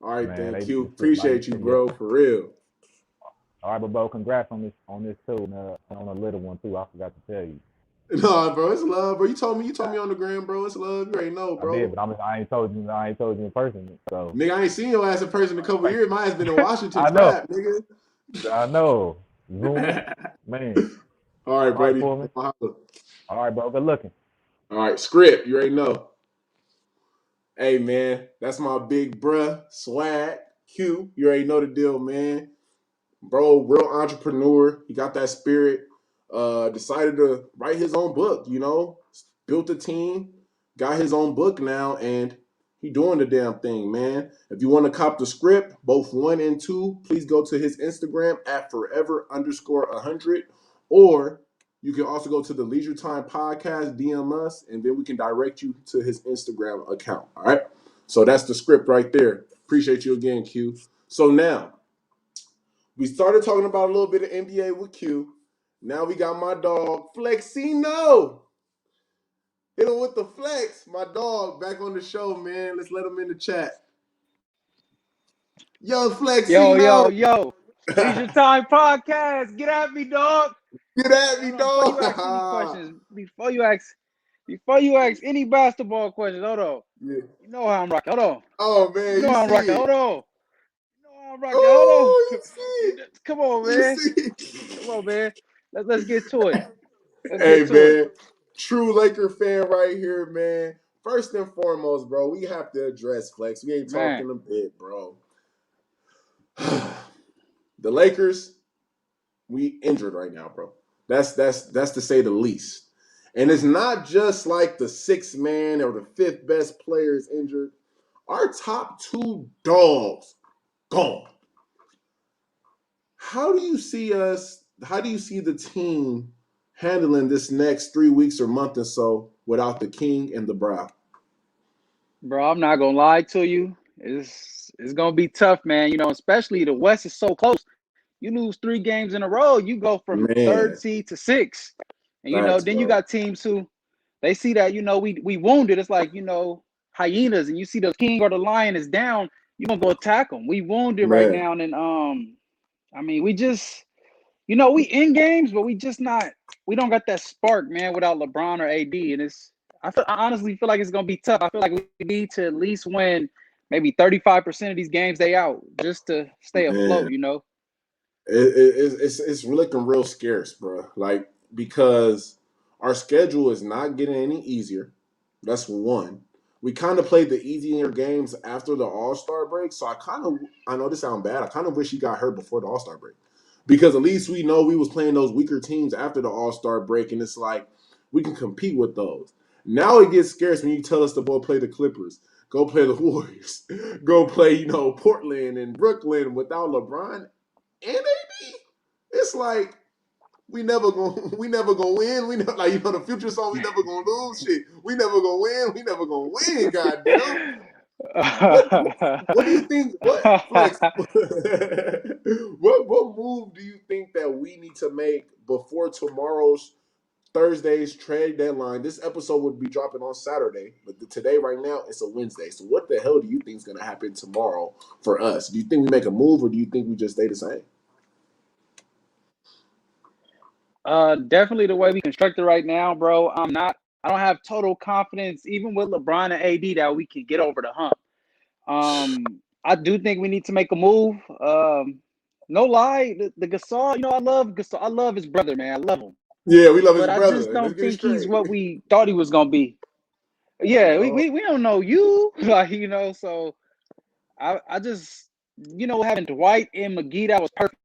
All right, man. Thank you. Appreciate you, bro, for real. All right, but bro, congrats on this too, and on a little one too. I forgot to tell you. No, bro, it's love, bro. You told me on the gram, bro. It's love. You already know, bro. I did, but I ain't told you in person. So nigga, I ain't seen your ass in person in a couple years. My ass been in Washington. I know, nigga. I know. Zooming, man. All right, Brody. All right, bro. Good looking. All right, script. You already know. Hey, man, that's my big bruh, Swagg, Q. You already know the deal, man. Bro, real entrepreneur. He got that spirit. Decided to write his own book, you know. Built a team, got his own book now, and he doing the damn thing, man. If you want to cop the script, both 1 and 2, please go to his Instagram at forever_100. Or you can also go to the Leisure Time Podcast, DM us, and then we can direct you to his Instagram account. All right. So that's the script right there. Appreciate you again, Q. So now, we started talking about a little bit of NBA with Q. Now we got my dog, Flexino. Hit him with the flex. My dog back on the show, man. Let's let him in the chat. Yo, Flexino. Yo. Leisure Time Podcast. Get at me, dog. Get at me, dog. Before you ask any questions, before you ask any basketball questions, hold on. Yeah. You know how I'm rocking. Hold on. Oh, man. You know how I'm rocking. Hold on. You know how I'm rocking. Oh, hold on. Come on, man. Come on, man. Let's get to it. Man. True Laker fan right here, man. First and foremost, bro, we have to address Flex. We ain't talking a bit, bro. The Lakers, we injured right now, bro. That's to say the least. And it's not just like the sixth man or the fifth best player is injured. Our top two dogs gone. How do you see the team handling this next 3 weeks or month or so without the King and the Brow? Bro, I'm not gonna lie to you. It's gonna be tough, man. Especially the West is so close. You lose 3 games in a row, you go from third seed to 6. And then you got teams who they see that, we wounded. It's like, hyenas, and you see the king or the lion is down, you're gonna go attack them. We wounded right now, and we just we in games, but we don't got that spark, man, without LeBron or AD. And I honestly feel like it's gonna be tough. I feel like we need to at least win maybe 35% of these games they out just to stay afloat, It's looking real scarce, bro. Like, because our schedule is not getting any easier. That's one. We kind of played the easier games after the All-Star break, so I know this sounds bad. I kind of wish he got hurt before the All-Star break, because at least we know we was playing those weaker teams after the All-Star break, and it's like we can compete with those. Now it gets scarce when you tell us to go play the Clippers, go play the Warriors, go play Portland and Brooklyn without LeBron and AD. It's like we never gonna win. We never, the future song. We never gonna lose. Shit, we never gonna win. We never gonna win. Goddamn. What do you think? What Flex? what move do you think that we need to make before tomorrow's Thursday's trade deadline? This episode would be dropping on Saturday, but today, right now, it's a Wednesday. So what the hell do you think is gonna happen tomorrow for us? Do you think we make a move, or do you think we just stay the same? Definitely the way we construct it right now, bro. I don't have total confidence, even with LeBron and AD, that we can get over the hump. I do think we need to make a move. No lie, the Gasol, I love Gasol. I love his brother, man. I love him. Yeah, we love his brother. But I just don't think he's what we thought he was gonna be. Yeah, we don't know you, so I just having Dwight and McGee, that was perfect,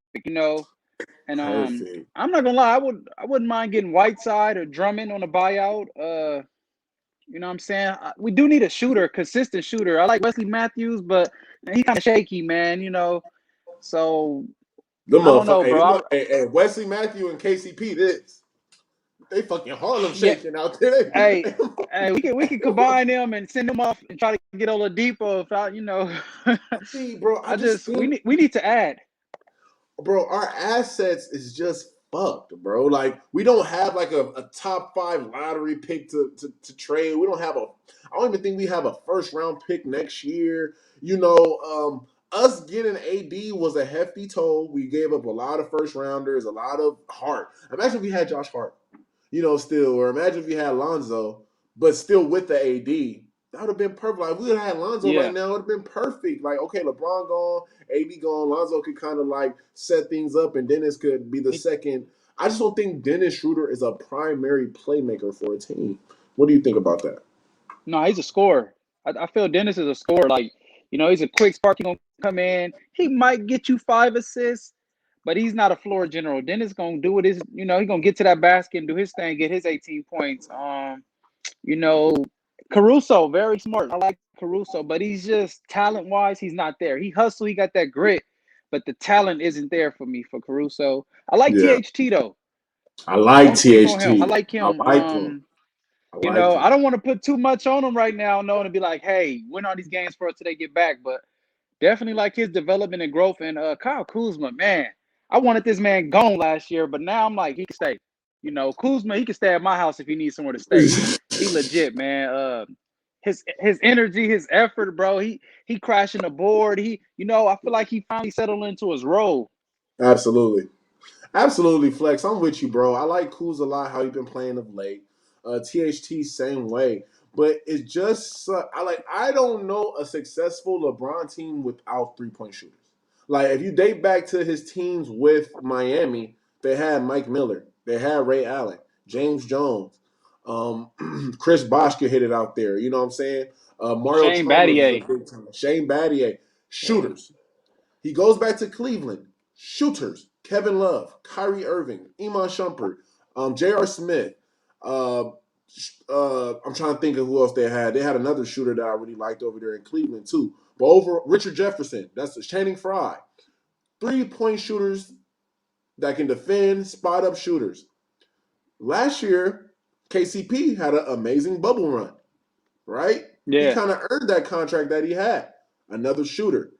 And perfect. I'm not gonna lie, I wouldn't mind getting Whiteside or Drummond on a buyout. You know what I'm saying? We do need a shooter, consistent shooter. I like Wesley Matthews, but he's kind of shaky, man. So The I don't know, bro. hey, Wesley Matthews and KCP, they fucking Harlem shaking out there. Hey, we can combine them and send them off and try to get Oladipo. See, bro, we need to add. Bro, our assets is just fucked, bro. Like, we don't have like a top 5 lottery pick to trade. We don't have I don't even think we have a first round pick next year. Us getting AD was a hefty toll. We gave up a lot of first rounders, a lot of Hart. Imagine if we had Josh Hart, still, or imagine if we had Lonzo, but still with the AD. That would have been perfect. Like, if we would have had Lonzo right now, it would have been perfect. Like, okay, LeBron gone, AD gone, Lonzo could kind of like set things up, and Dennis could be the second. I just don't think Dennis Schroeder is a primary playmaker for a team. What do you think about that? No, he's a scorer. I feel Dennis is a scorer. Like, he's a quick spark. He's going to come in. He might get you 5 assists, but he's not a floor general. Dennis going to do what he's going to get to that basket and do his thing, get his 18 points. Caruso, very smart. I like Caruso, but he's just talent-wise, he's not there. He hustle, he got that grit, but the talent isn't there for me for Caruso. I like THT, though. I like THT. I like him. I don't want to put too much on him right now, knowing to be like, hey, win all these games for us till they get back. But definitely like his development and growth. And Kyle Kuzma, man, I wanted this man gone last year, but now I'm like, he can stay. Kuzma, he can stay at my house if he needs somewhere to stay. He legit, man. His energy, his effort, bro. He crashing the board. I feel like he finally settled into his role. Absolutely, Flex. I'm with you, bro. I like Kuz a lot, how he's been playing of late. THT, same way. But it's just, I don't know a successful LeBron team without 3-point shooters. Like, if you date back to his teams with Miami, they had Mike Miller. They had Ray Allen, James Jones. Chris Bosh could hit it out there. You know what I'm saying? Mario Shane Chalmers is a Battier. big time. Shane Battier, shooters. He goes back to Cleveland, shooters. Kevin Love, Kyrie Irving, Iman Shumpert, J.R. Smith. I'm trying to think of who else they had. They had another shooter that I really liked over there in Cleveland too. But over Richard Jefferson, that's Channing Frye. 3-point shooters that can defend, spot up shooters. Last year, KCP had an amazing bubble run, right? He Yeah. kind of earned that contract that he had. Another shooter.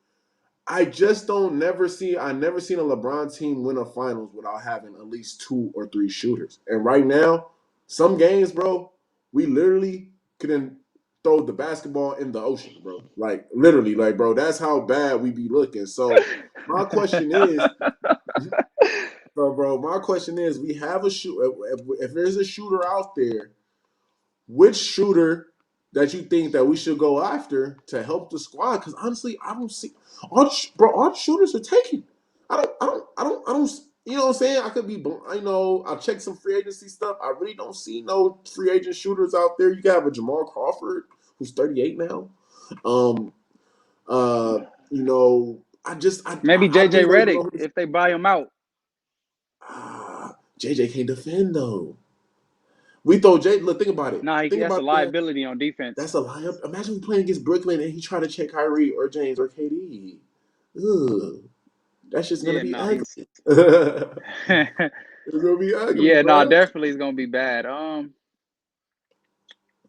I just never seen a LeBron team win a finals without having at least 2 or 3 shooters. And right now, some games, bro, we literally couldn't throw the basketball in the ocean, bro. Like literally, like bro, that's how bad we be looking. So my question is, we have a shoot. If there's a shooter out there, which shooter that you think that we should go after to help the squad? Because honestly, I don't see all the shooters are taken. I don't. You know what I'm saying? I could be. I know. I checked some free agency stuff. I really don't see no free agent shooters out there. You got have a Jamal Crawford who's 38 now. You know, Maybe I really JJ don't Redick know. if they buy him out. JJ can't defend though. We throw J. Look, think about it. Nah, Think that's a about that. liability on defense. That's a lie. Imagine we playing against Brooklyn and he try to check Kyrie or James or KD. Ugh. That shit's gonna be ugly. It's gonna be ugly, yeah, bro. definitely it's gonna be bad.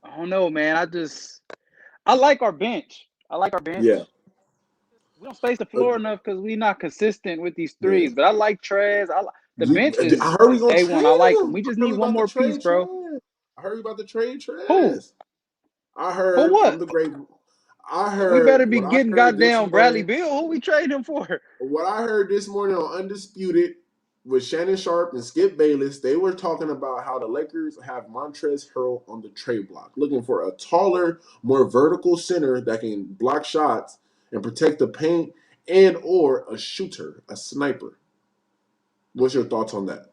I don't know, man. I like our bench. Yeah. We don't space the floor enough because we're not consistent with these Yeah. threes. But I like Trez. The bench I is heard we gonna A1. trade I like him. him. We I just heard need we one about to more piece, trade bro. Trez. I heard we about to trade Who? Trez. I For heard what? from the great. We better be What I getting heard this goddamn Bradley morning. Beal. Who we trading him for? What I heard this morning on Undisputed with Shannon Sharp and Skip Bayless, they were talking about how the Lakers have Montrezl Harrell on the trade block, looking for a taller, more vertical center that can block shots and protect the paint, and or a shooter, a sniper. What's your thoughts on that?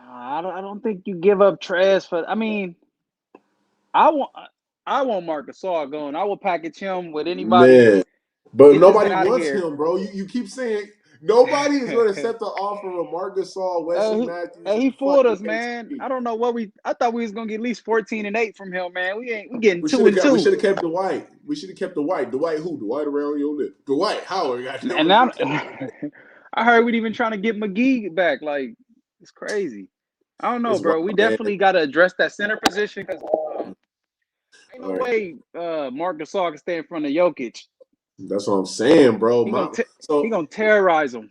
I don't think you give up Trez for. I mean, I want Marc Gasol going. I will package him with anybody. Man, but Get this nobody man out of wants here. him, bro. You keep saying nobody is going to accept the offer of Marc Gasol, Wesley Matthews, He and fooled fucking us, man. KCP. I don't know what I thought we was gonna get at least 14-8 from him, man. We getting We 2 should and have kept. We 2. should have kept Dwight. We should have kept Dwight. Dwight who? Dwight around your lip. Dwight Howard. Goddamn, And we should now have kept Dwight. I heard we even trying to get McGee back. Like it's crazy. I don't know, It's bro. wild, We man. definitely got to address that center position because ain't no All right, way Marc Gasol can stay in front of Jokic. that's what I'm saying, bro. He gonna terrorize him.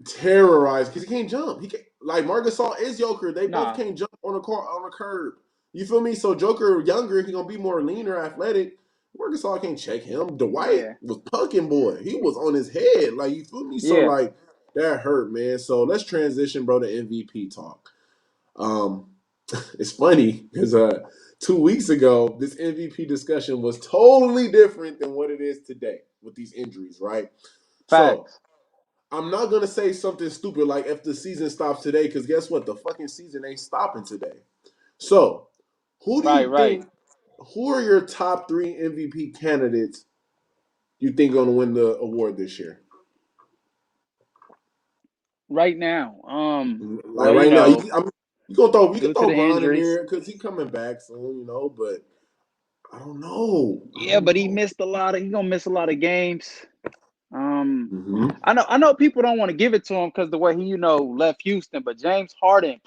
Terrorized because he can't jump. He can't like Marc Gasol is Joker. They both Nah, can't jump on a curb. You feel me? So Joker younger, he gonna be more leaner, athletic. Marc Gasol can't check him. Dwight yeah, was pucking boy. He was on his head. Like you feel me? So yeah. like that hurt, man. So let's transition, bro, to MVP talk. Um, it's funny because 2 weeks ago, this MVP discussion was totally different than what it is today with these injuries, right? So Facts. I'm not gonna say something stupid like if the season stops today, because guess what? The fucking season ain't stopping today. So, who do you Right. think? Who are your top 3 MVP candidates? You think gonna win the award this year? Right now, Like well, right now, you can due to throw the Bron in injuries, there because he coming back soon, but I don't know. yeah, but he missed a lot of. He gonna miss a lot of games. Mm-hmm. I know people don't want to give it to him because the way he left Houston, but James Harden,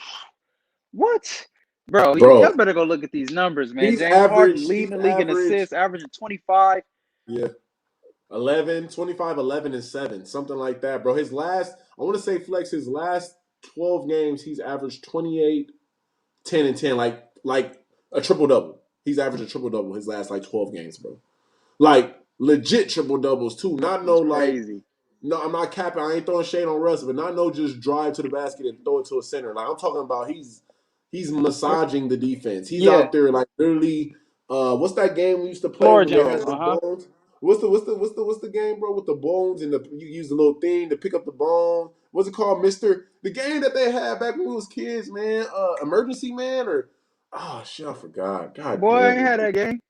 what, bro? Y'all Bro, better go look at these numbers, man. he's James Harden average. leading He's the league in average. assists, averaging 25. Yeah. 11, 25, 11, and 7, something like that, bro. I want to say Flex, his last 12 games, he's averaged 28, 10, and 10, like a triple-double. He's averaged a triple-double his last, 12 games, bro. Like, legit triple-doubles, too. Not no, It's crazy. no, I'm not capping. I ain't throwing shade on Russ, but not no just drive to the basket and throw it to a center. Like, I'm talking about he's massaging the defense. He's Yeah, out there, like, literally, what's that game we used to play floor when they had general. the zones? What's the game, bro? With the bones and you use the little thing to pick up the bone. What's it called, Mister? The game that they had back when we was kids, man. Emergency Man or shit, I forgot. God Boy, I damn ain't had it. that game.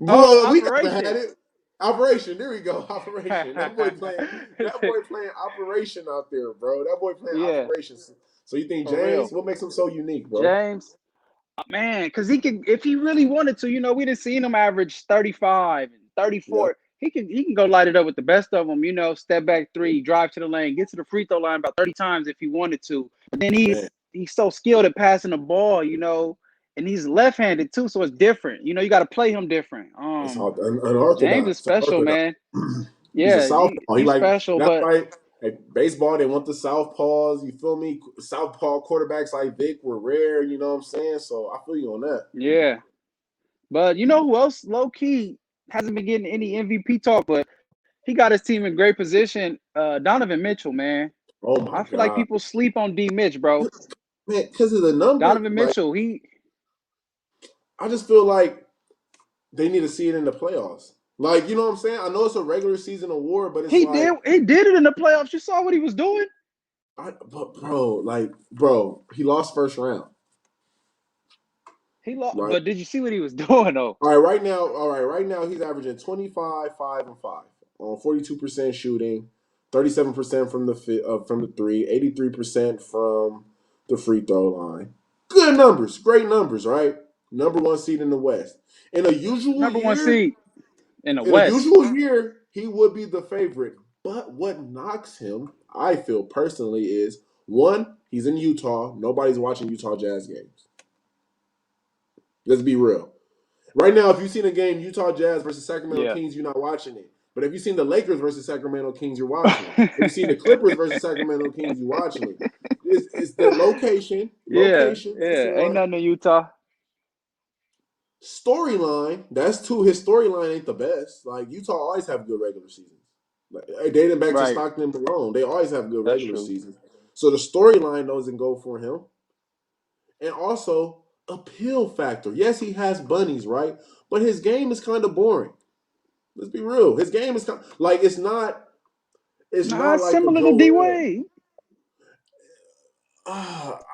Oh, Well, we never had Operation. it. Operation. There we go. Operation. That boy playing Operation out there, bro. That boy playing Yeah, Operation. So you think for James? real. What makes him so unique, bro? James, man, because he can, if he really wanted to, we didn't see him average 35 and Yeah, 34. He can go light it up with the best of them, step back three, drive to the lane, get to the free throw line about 30 times if he wanted to. But then man. he's so skilled at passing the ball, and he's left-handed too, so it's different. You got to play him different. It's James is unorthodox. special, man. He's a Yeah, southpaw. He he's like special, that's but why at baseball they want the southpaws. You feel me? Southpaw quarterbacks like Vic were rare. You know what I'm saying? So I feel you on that. yeah. But you know who else low key hasn't been getting any MVP talk, but he got his team in great position. Donovan Mitchell, man. Oh my I feel like god, people sleep on D Mitch, bro. man! Because of the number, Donovan like Mitchell, he I just feel like they need to see it in the playoffs. Like you know what I'm saying? I know it's a regular season award, but it's he like, did he did it in the playoffs. You saw what he was doing? but he lost first round. He lost, Like but did you see what he was doing though? right now he's averaging 25, 5 and 5 on 42% shooting, 37% from the three, 83% from the free throw line. Good numbers, great numbers, right? Number 1 seed in the West. In a usual Number one year, seed in the West. he would be the favorite. But what knocks him, I feel personally, is one, he's in Utah. Nobody's watching Utah Jazz games. Let's be real. Right now, if you've seen a game, Utah Jazz versus Sacramento Yeah. Kings, you're not watching it. But if you've seen the Lakers versus Sacramento Kings, you're watching it. If you've seen the Clippers versus Sacramento Kings, you're watching it. It's the location. Yeah, Location, that's yeah. Ain't one. nothing in Utah. Storyline, that's two. His storyline ain't the best. Like, Utah always have good regular seasons. Like, dating back to Right. Stockton and Malone, they always have good That's regular true. seasons. So the storyline doesn't go for him. And also, appeal factor. Yes, he has bunnies, right? But his game is kind of boring. Let's be real. His game is kind of, like it's not. It's Nah, not it's like a similar to D Joel. Wade.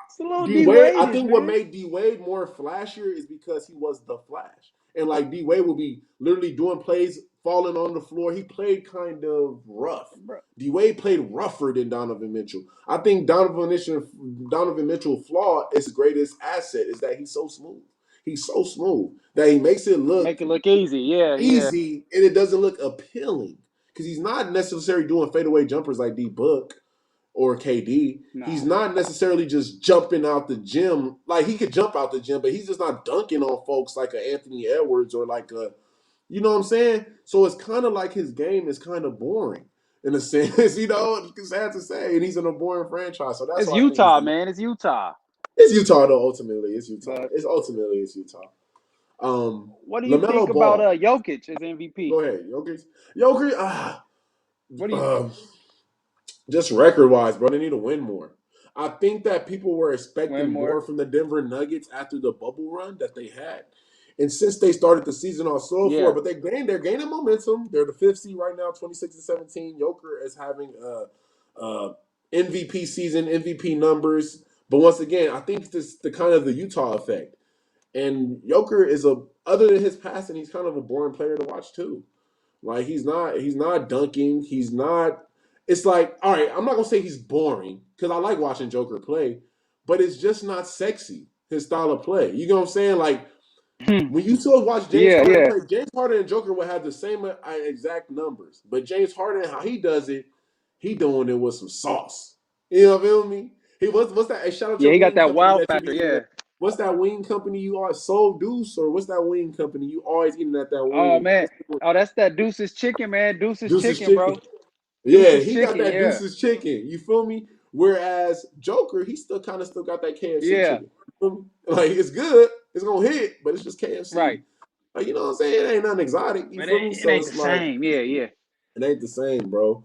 It's a little D D Wade. I Wade-ish, think what man. made D Wade more flashier is because he was the Flash, and like D Wade will be literally doing plays, falling on the floor. He played kind of rough. Bro. D Wade played rougher than Donovan Mitchell. I think Donovan Mitchell flaw, his greatest asset is that he's so smooth. He's so smooth that he makes it look Make it look easy. Yeah, yeah. easy and it doesn't look appealing because he's not necessarily doing fadeaway jumpers like D Book or KD. He's Nah. not necessarily just jumping out the gym. Like he could jump out the gym, but he's just not dunking on folks like a Anthony Edwards or like a, you know what I'm saying? So it's kind of like his game is kind of boring in a sense, it's sad to say, and he's in a boring franchise. So that's It's why I think he's Utah, the, man. It's Utah. it's Utah though. Ultimately, it's Utah. But It's Utah. what do you think Lamelo about Ball. Jokic as MVP? Go ahead, Jokic. What do you Uh, just record wise, bro, they need to win more. I think that people were win expecting more? more from the Denver Nuggets after the bubble run that they had. And since they started the season off so far, Yeah. but they're gaining momentum. They're the 5th seed right now, 26-17. Joker is having MVP season, MVP numbers. But once again, I think this the kind of the Utah effect. And Joker is other than his passing, he's kind of a boring player to watch too. Like he's not dunking. He's not. It's like, all right, I'm not gonna say he's boring because I like watching Joker play, but it's just not sexy. His style of play. You know what I'm saying? Like when you still watch James Yeah, Harden yeah. play, James Harden and Joker will have the same exact numbers, but James Harden, how he does it, he doing it with some sauce. You know what I feel me? He what's that? Hey, shout out Yeah, your he got wing that company wow that you factor. be eating Yeah. at. What's that wing company you are? Soul Deuce or what's that wing company you always eating at that Oh wing? man. Oh, that's that Deuce's chicken, man. Deuce's Deuce's chicken, chicken. bro. Yeah, Deuce's he got chicken. that Yeah. Deuce's chicken. You feel me? Whereas Joker, he still got that KFC Yeah. chicken. You feel me? Like it's good, it's gonna hit, but it's just KFC. Right. Like you know what I'm saying? It ain't nothing exotic. You But feel me? it So ain't the it's like same. Yeah, yeah. it ain't the same, bro.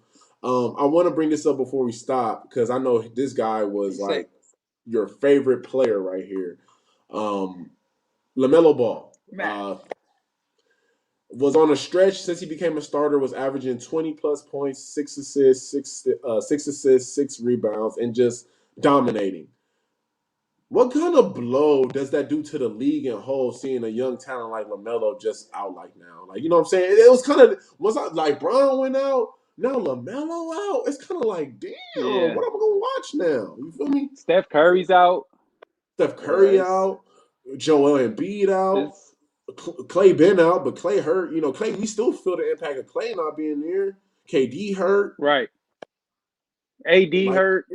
I want to bring this up before we stop because I know this guy You was say, like your favorite player right here. Lamelo Ball. man. was on a stretch since he became a starter, was averaging 20-plus points, 6 assists, 6 rebounds, and just dominating. What kind of blow does that do to the league in whole, seeing a young talent like LaMelo just out like now? Like, you know what I'm saying? It was kind of, once like Bron went out, now LaMelo out. It's kind of like, damn, what am I going to watch now? You feel me? Steph Curry's out. Steph Curry out. Joel Embiid out. Clay been out, but Clay hurt. You know, Clay, we still feel the impact of Clay not being there. KD hurt. Right. AD hurt.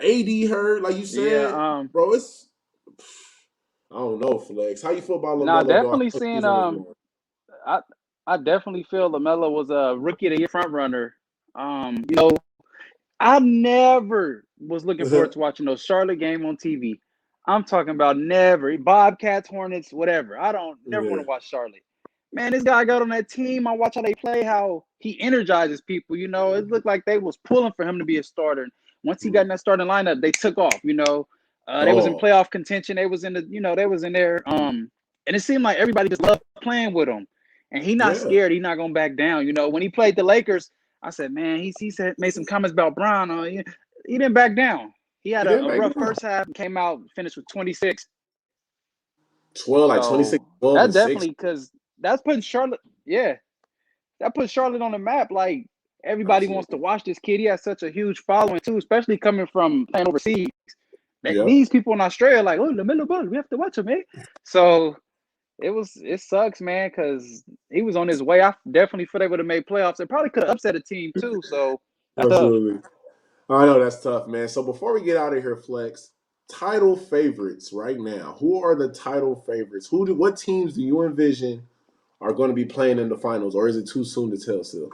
AD hurt, like you said. Yeah, bro, it's I don't know, Flex. How you feel about LaMelo? Nah, definitely seeing I definitely feel LaMelo was a rookie of the year front runner. You know, I never was looking forward to watching no Charlotte game on TV. I'm talking about never. Bobcats, Hornets, whatever. I don't never want to watch Charlotte. Man, this guy got on that team. I watch how they play, how he energizes people. You know, it looked like they was pulling for him to be a starter. Once he got in that starting lineup, they took off. You know, they was in playoff contention. They was in the, you know, they was in there. And it seemed like everybody just loved playing with him. And he not scared. He not gonna back down. You know, when he played the Lakers, I said, man, he said made some comments about Bron. He didn't back down. He had a rough first half and came out and finished with 26. 12, like 26, 12, that and definitely, 6. because that's putting Charlotte, that puts Charlotte on the map. Like, everybody wants to watch this kid. He has such a huge following, too, especially coming from playing overseas. These people in Australia are like, oh, Lamellar Ball, we have to watch him, man. So, it sucks, man, because he was on his way. I definitely feel they would have made playoffs. It probably could have upset a team, too, so that's Absolutely. Tough. I know that's tough, man. So before we get out of here, Flex, title favorites right now. Who are the title favorites? What teams do you envision are going to be playing in the finals, or is it too soon to tell still?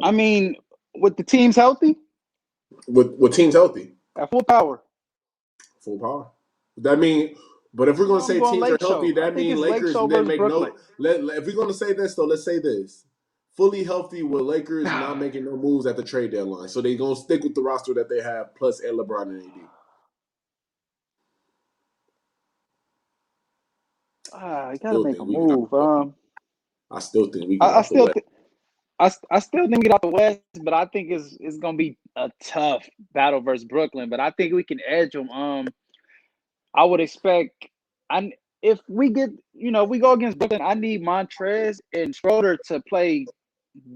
I mean, with the teams healthy? With teams healthy? At full power. Full power. That mean, but if we're going to say teams are healthy, that means Lakers then make Brooklyn. If we're going to say this, though, let's say this. Fully healthy with Lakers not making no moves at the trade deadline. So they're going to stick with the roster that they have, plus LeBron and AD. You got to make a move. I still think we get out the West. I still think we get out the West, but I think it's going to be a tough battle versus Brooklyn. But I think we can edge them. I would expect if we get, we go against Brooklyn, I need Montrez and Schroeder to play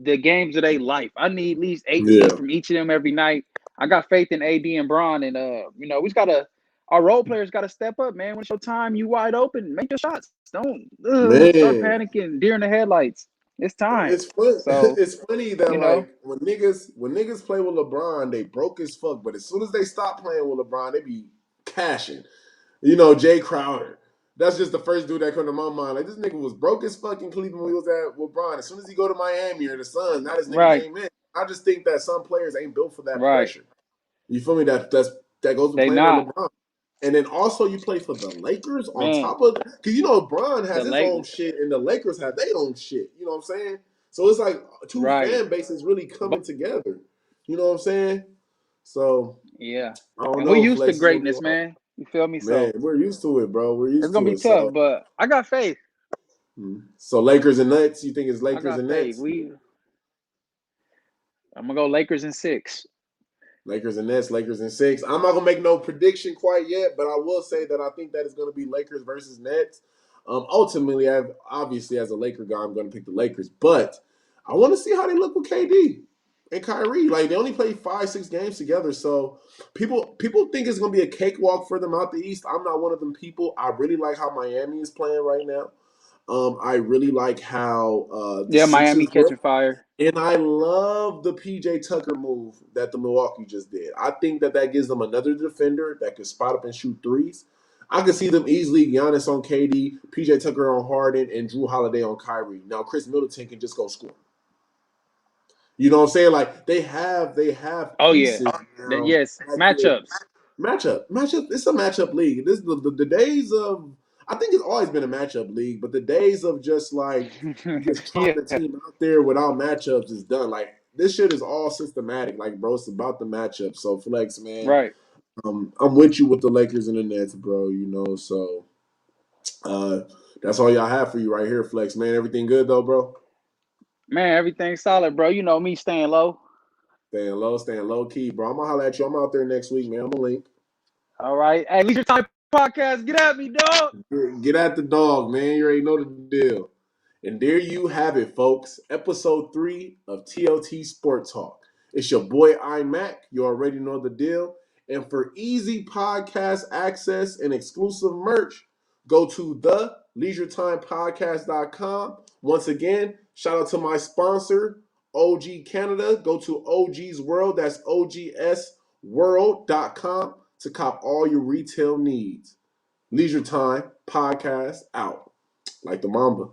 the games of their life. I need at least 18 from each of them every night. I got faith in AD and Bron, and we just gotta. Our role players got to step up, man. When it's your time, you wide open, make your shots. Don't start panicking, deer in the headlights. It's time. It's fun. So, it's funny that like when niggas play with LeBron, they broke as fuck. But as soon as they stop playing with LeBron, they be cashing. Jay Crowder. That's just the first dude that come to my mind. Like, this nigga was broke as fuck in Cleveland when he was at LeBron. As soon as he go to Miami or the Suns, now this nigga came in. I just think that some players ain't built for that pressure. You feel me? That goes with playing with LeBron. And then also you play for the Lakers on top of, because LeBron has his own shit and the Lakers have their own shit. You know what I'm saying? So it's like two fan bases really coming together. You know what I'm saying? So I don't know. We're used to greatness, man. You feel me? Man, we're used to it, bro. We're used to it. It's gonna be tough, but I got faith. So Lakers and Nets. You think it's Lakers and Nets? I'm gonna go Lakers and 6. Lakers and Nets, Lakers and 6. I'm not gonna make no prediction quite yet, but I will say that I think that it's gonna be Lakers versus Nets. Ultimately, obviously as a Laker guy, I'm gonna pick the Lakers, but I want to see how they look with KD and Kyrie. Like, they only played 5-6 games together, so people think it's gonna be a cakewalk for them out the East. I'm not one of them people. I really like how Miami is playing right now. I really like how Miami catching fire. And I love the PJ Tucker move that the Milwaukee just did. I think that gives them another defender that could spot up and shoot threes. I could see them easily Giannis on KD, PJ Tucker on Harden, and Drew Holiday on Kyrie. Now Chris Middleton can just go score. You know what I'm saying? Like, they have pieces. Yes, matchups. Matchup. It's a matchup league. This the days of, I think it's always been a matchup league, but the days of just like just trying the team out there without matchups is done. Like, this shit is all systematic. Like, bro, it's about the matchup. So Flex, man. Right. I'm with you with the Lakers and the Nets, bro. So that's all y'all have for you right here, Flex. Man, everything good though, bro? Man, everything's solid, bro. You know me staying low. Staying low key, bro. I'm gonna holler at you. I'm out there next week, man. I'm gonna link. All right. Hey, Leisure Time Podcast, get at me, dog. Get at the dog, man. You already know the deal. And there you have it, folks. Episode 3 of TLT SPORTALK. It's your boy iMac. You already know the deal. And for easy podcast access and exclusive merch, go to theleisuretimepodcast.com. Once again, shout out to my sponsor, OG Canada. Go to OG's World. That's OGSworld.com to cop all your retail needs. Leisure Time Podcast out. Like the Mamba.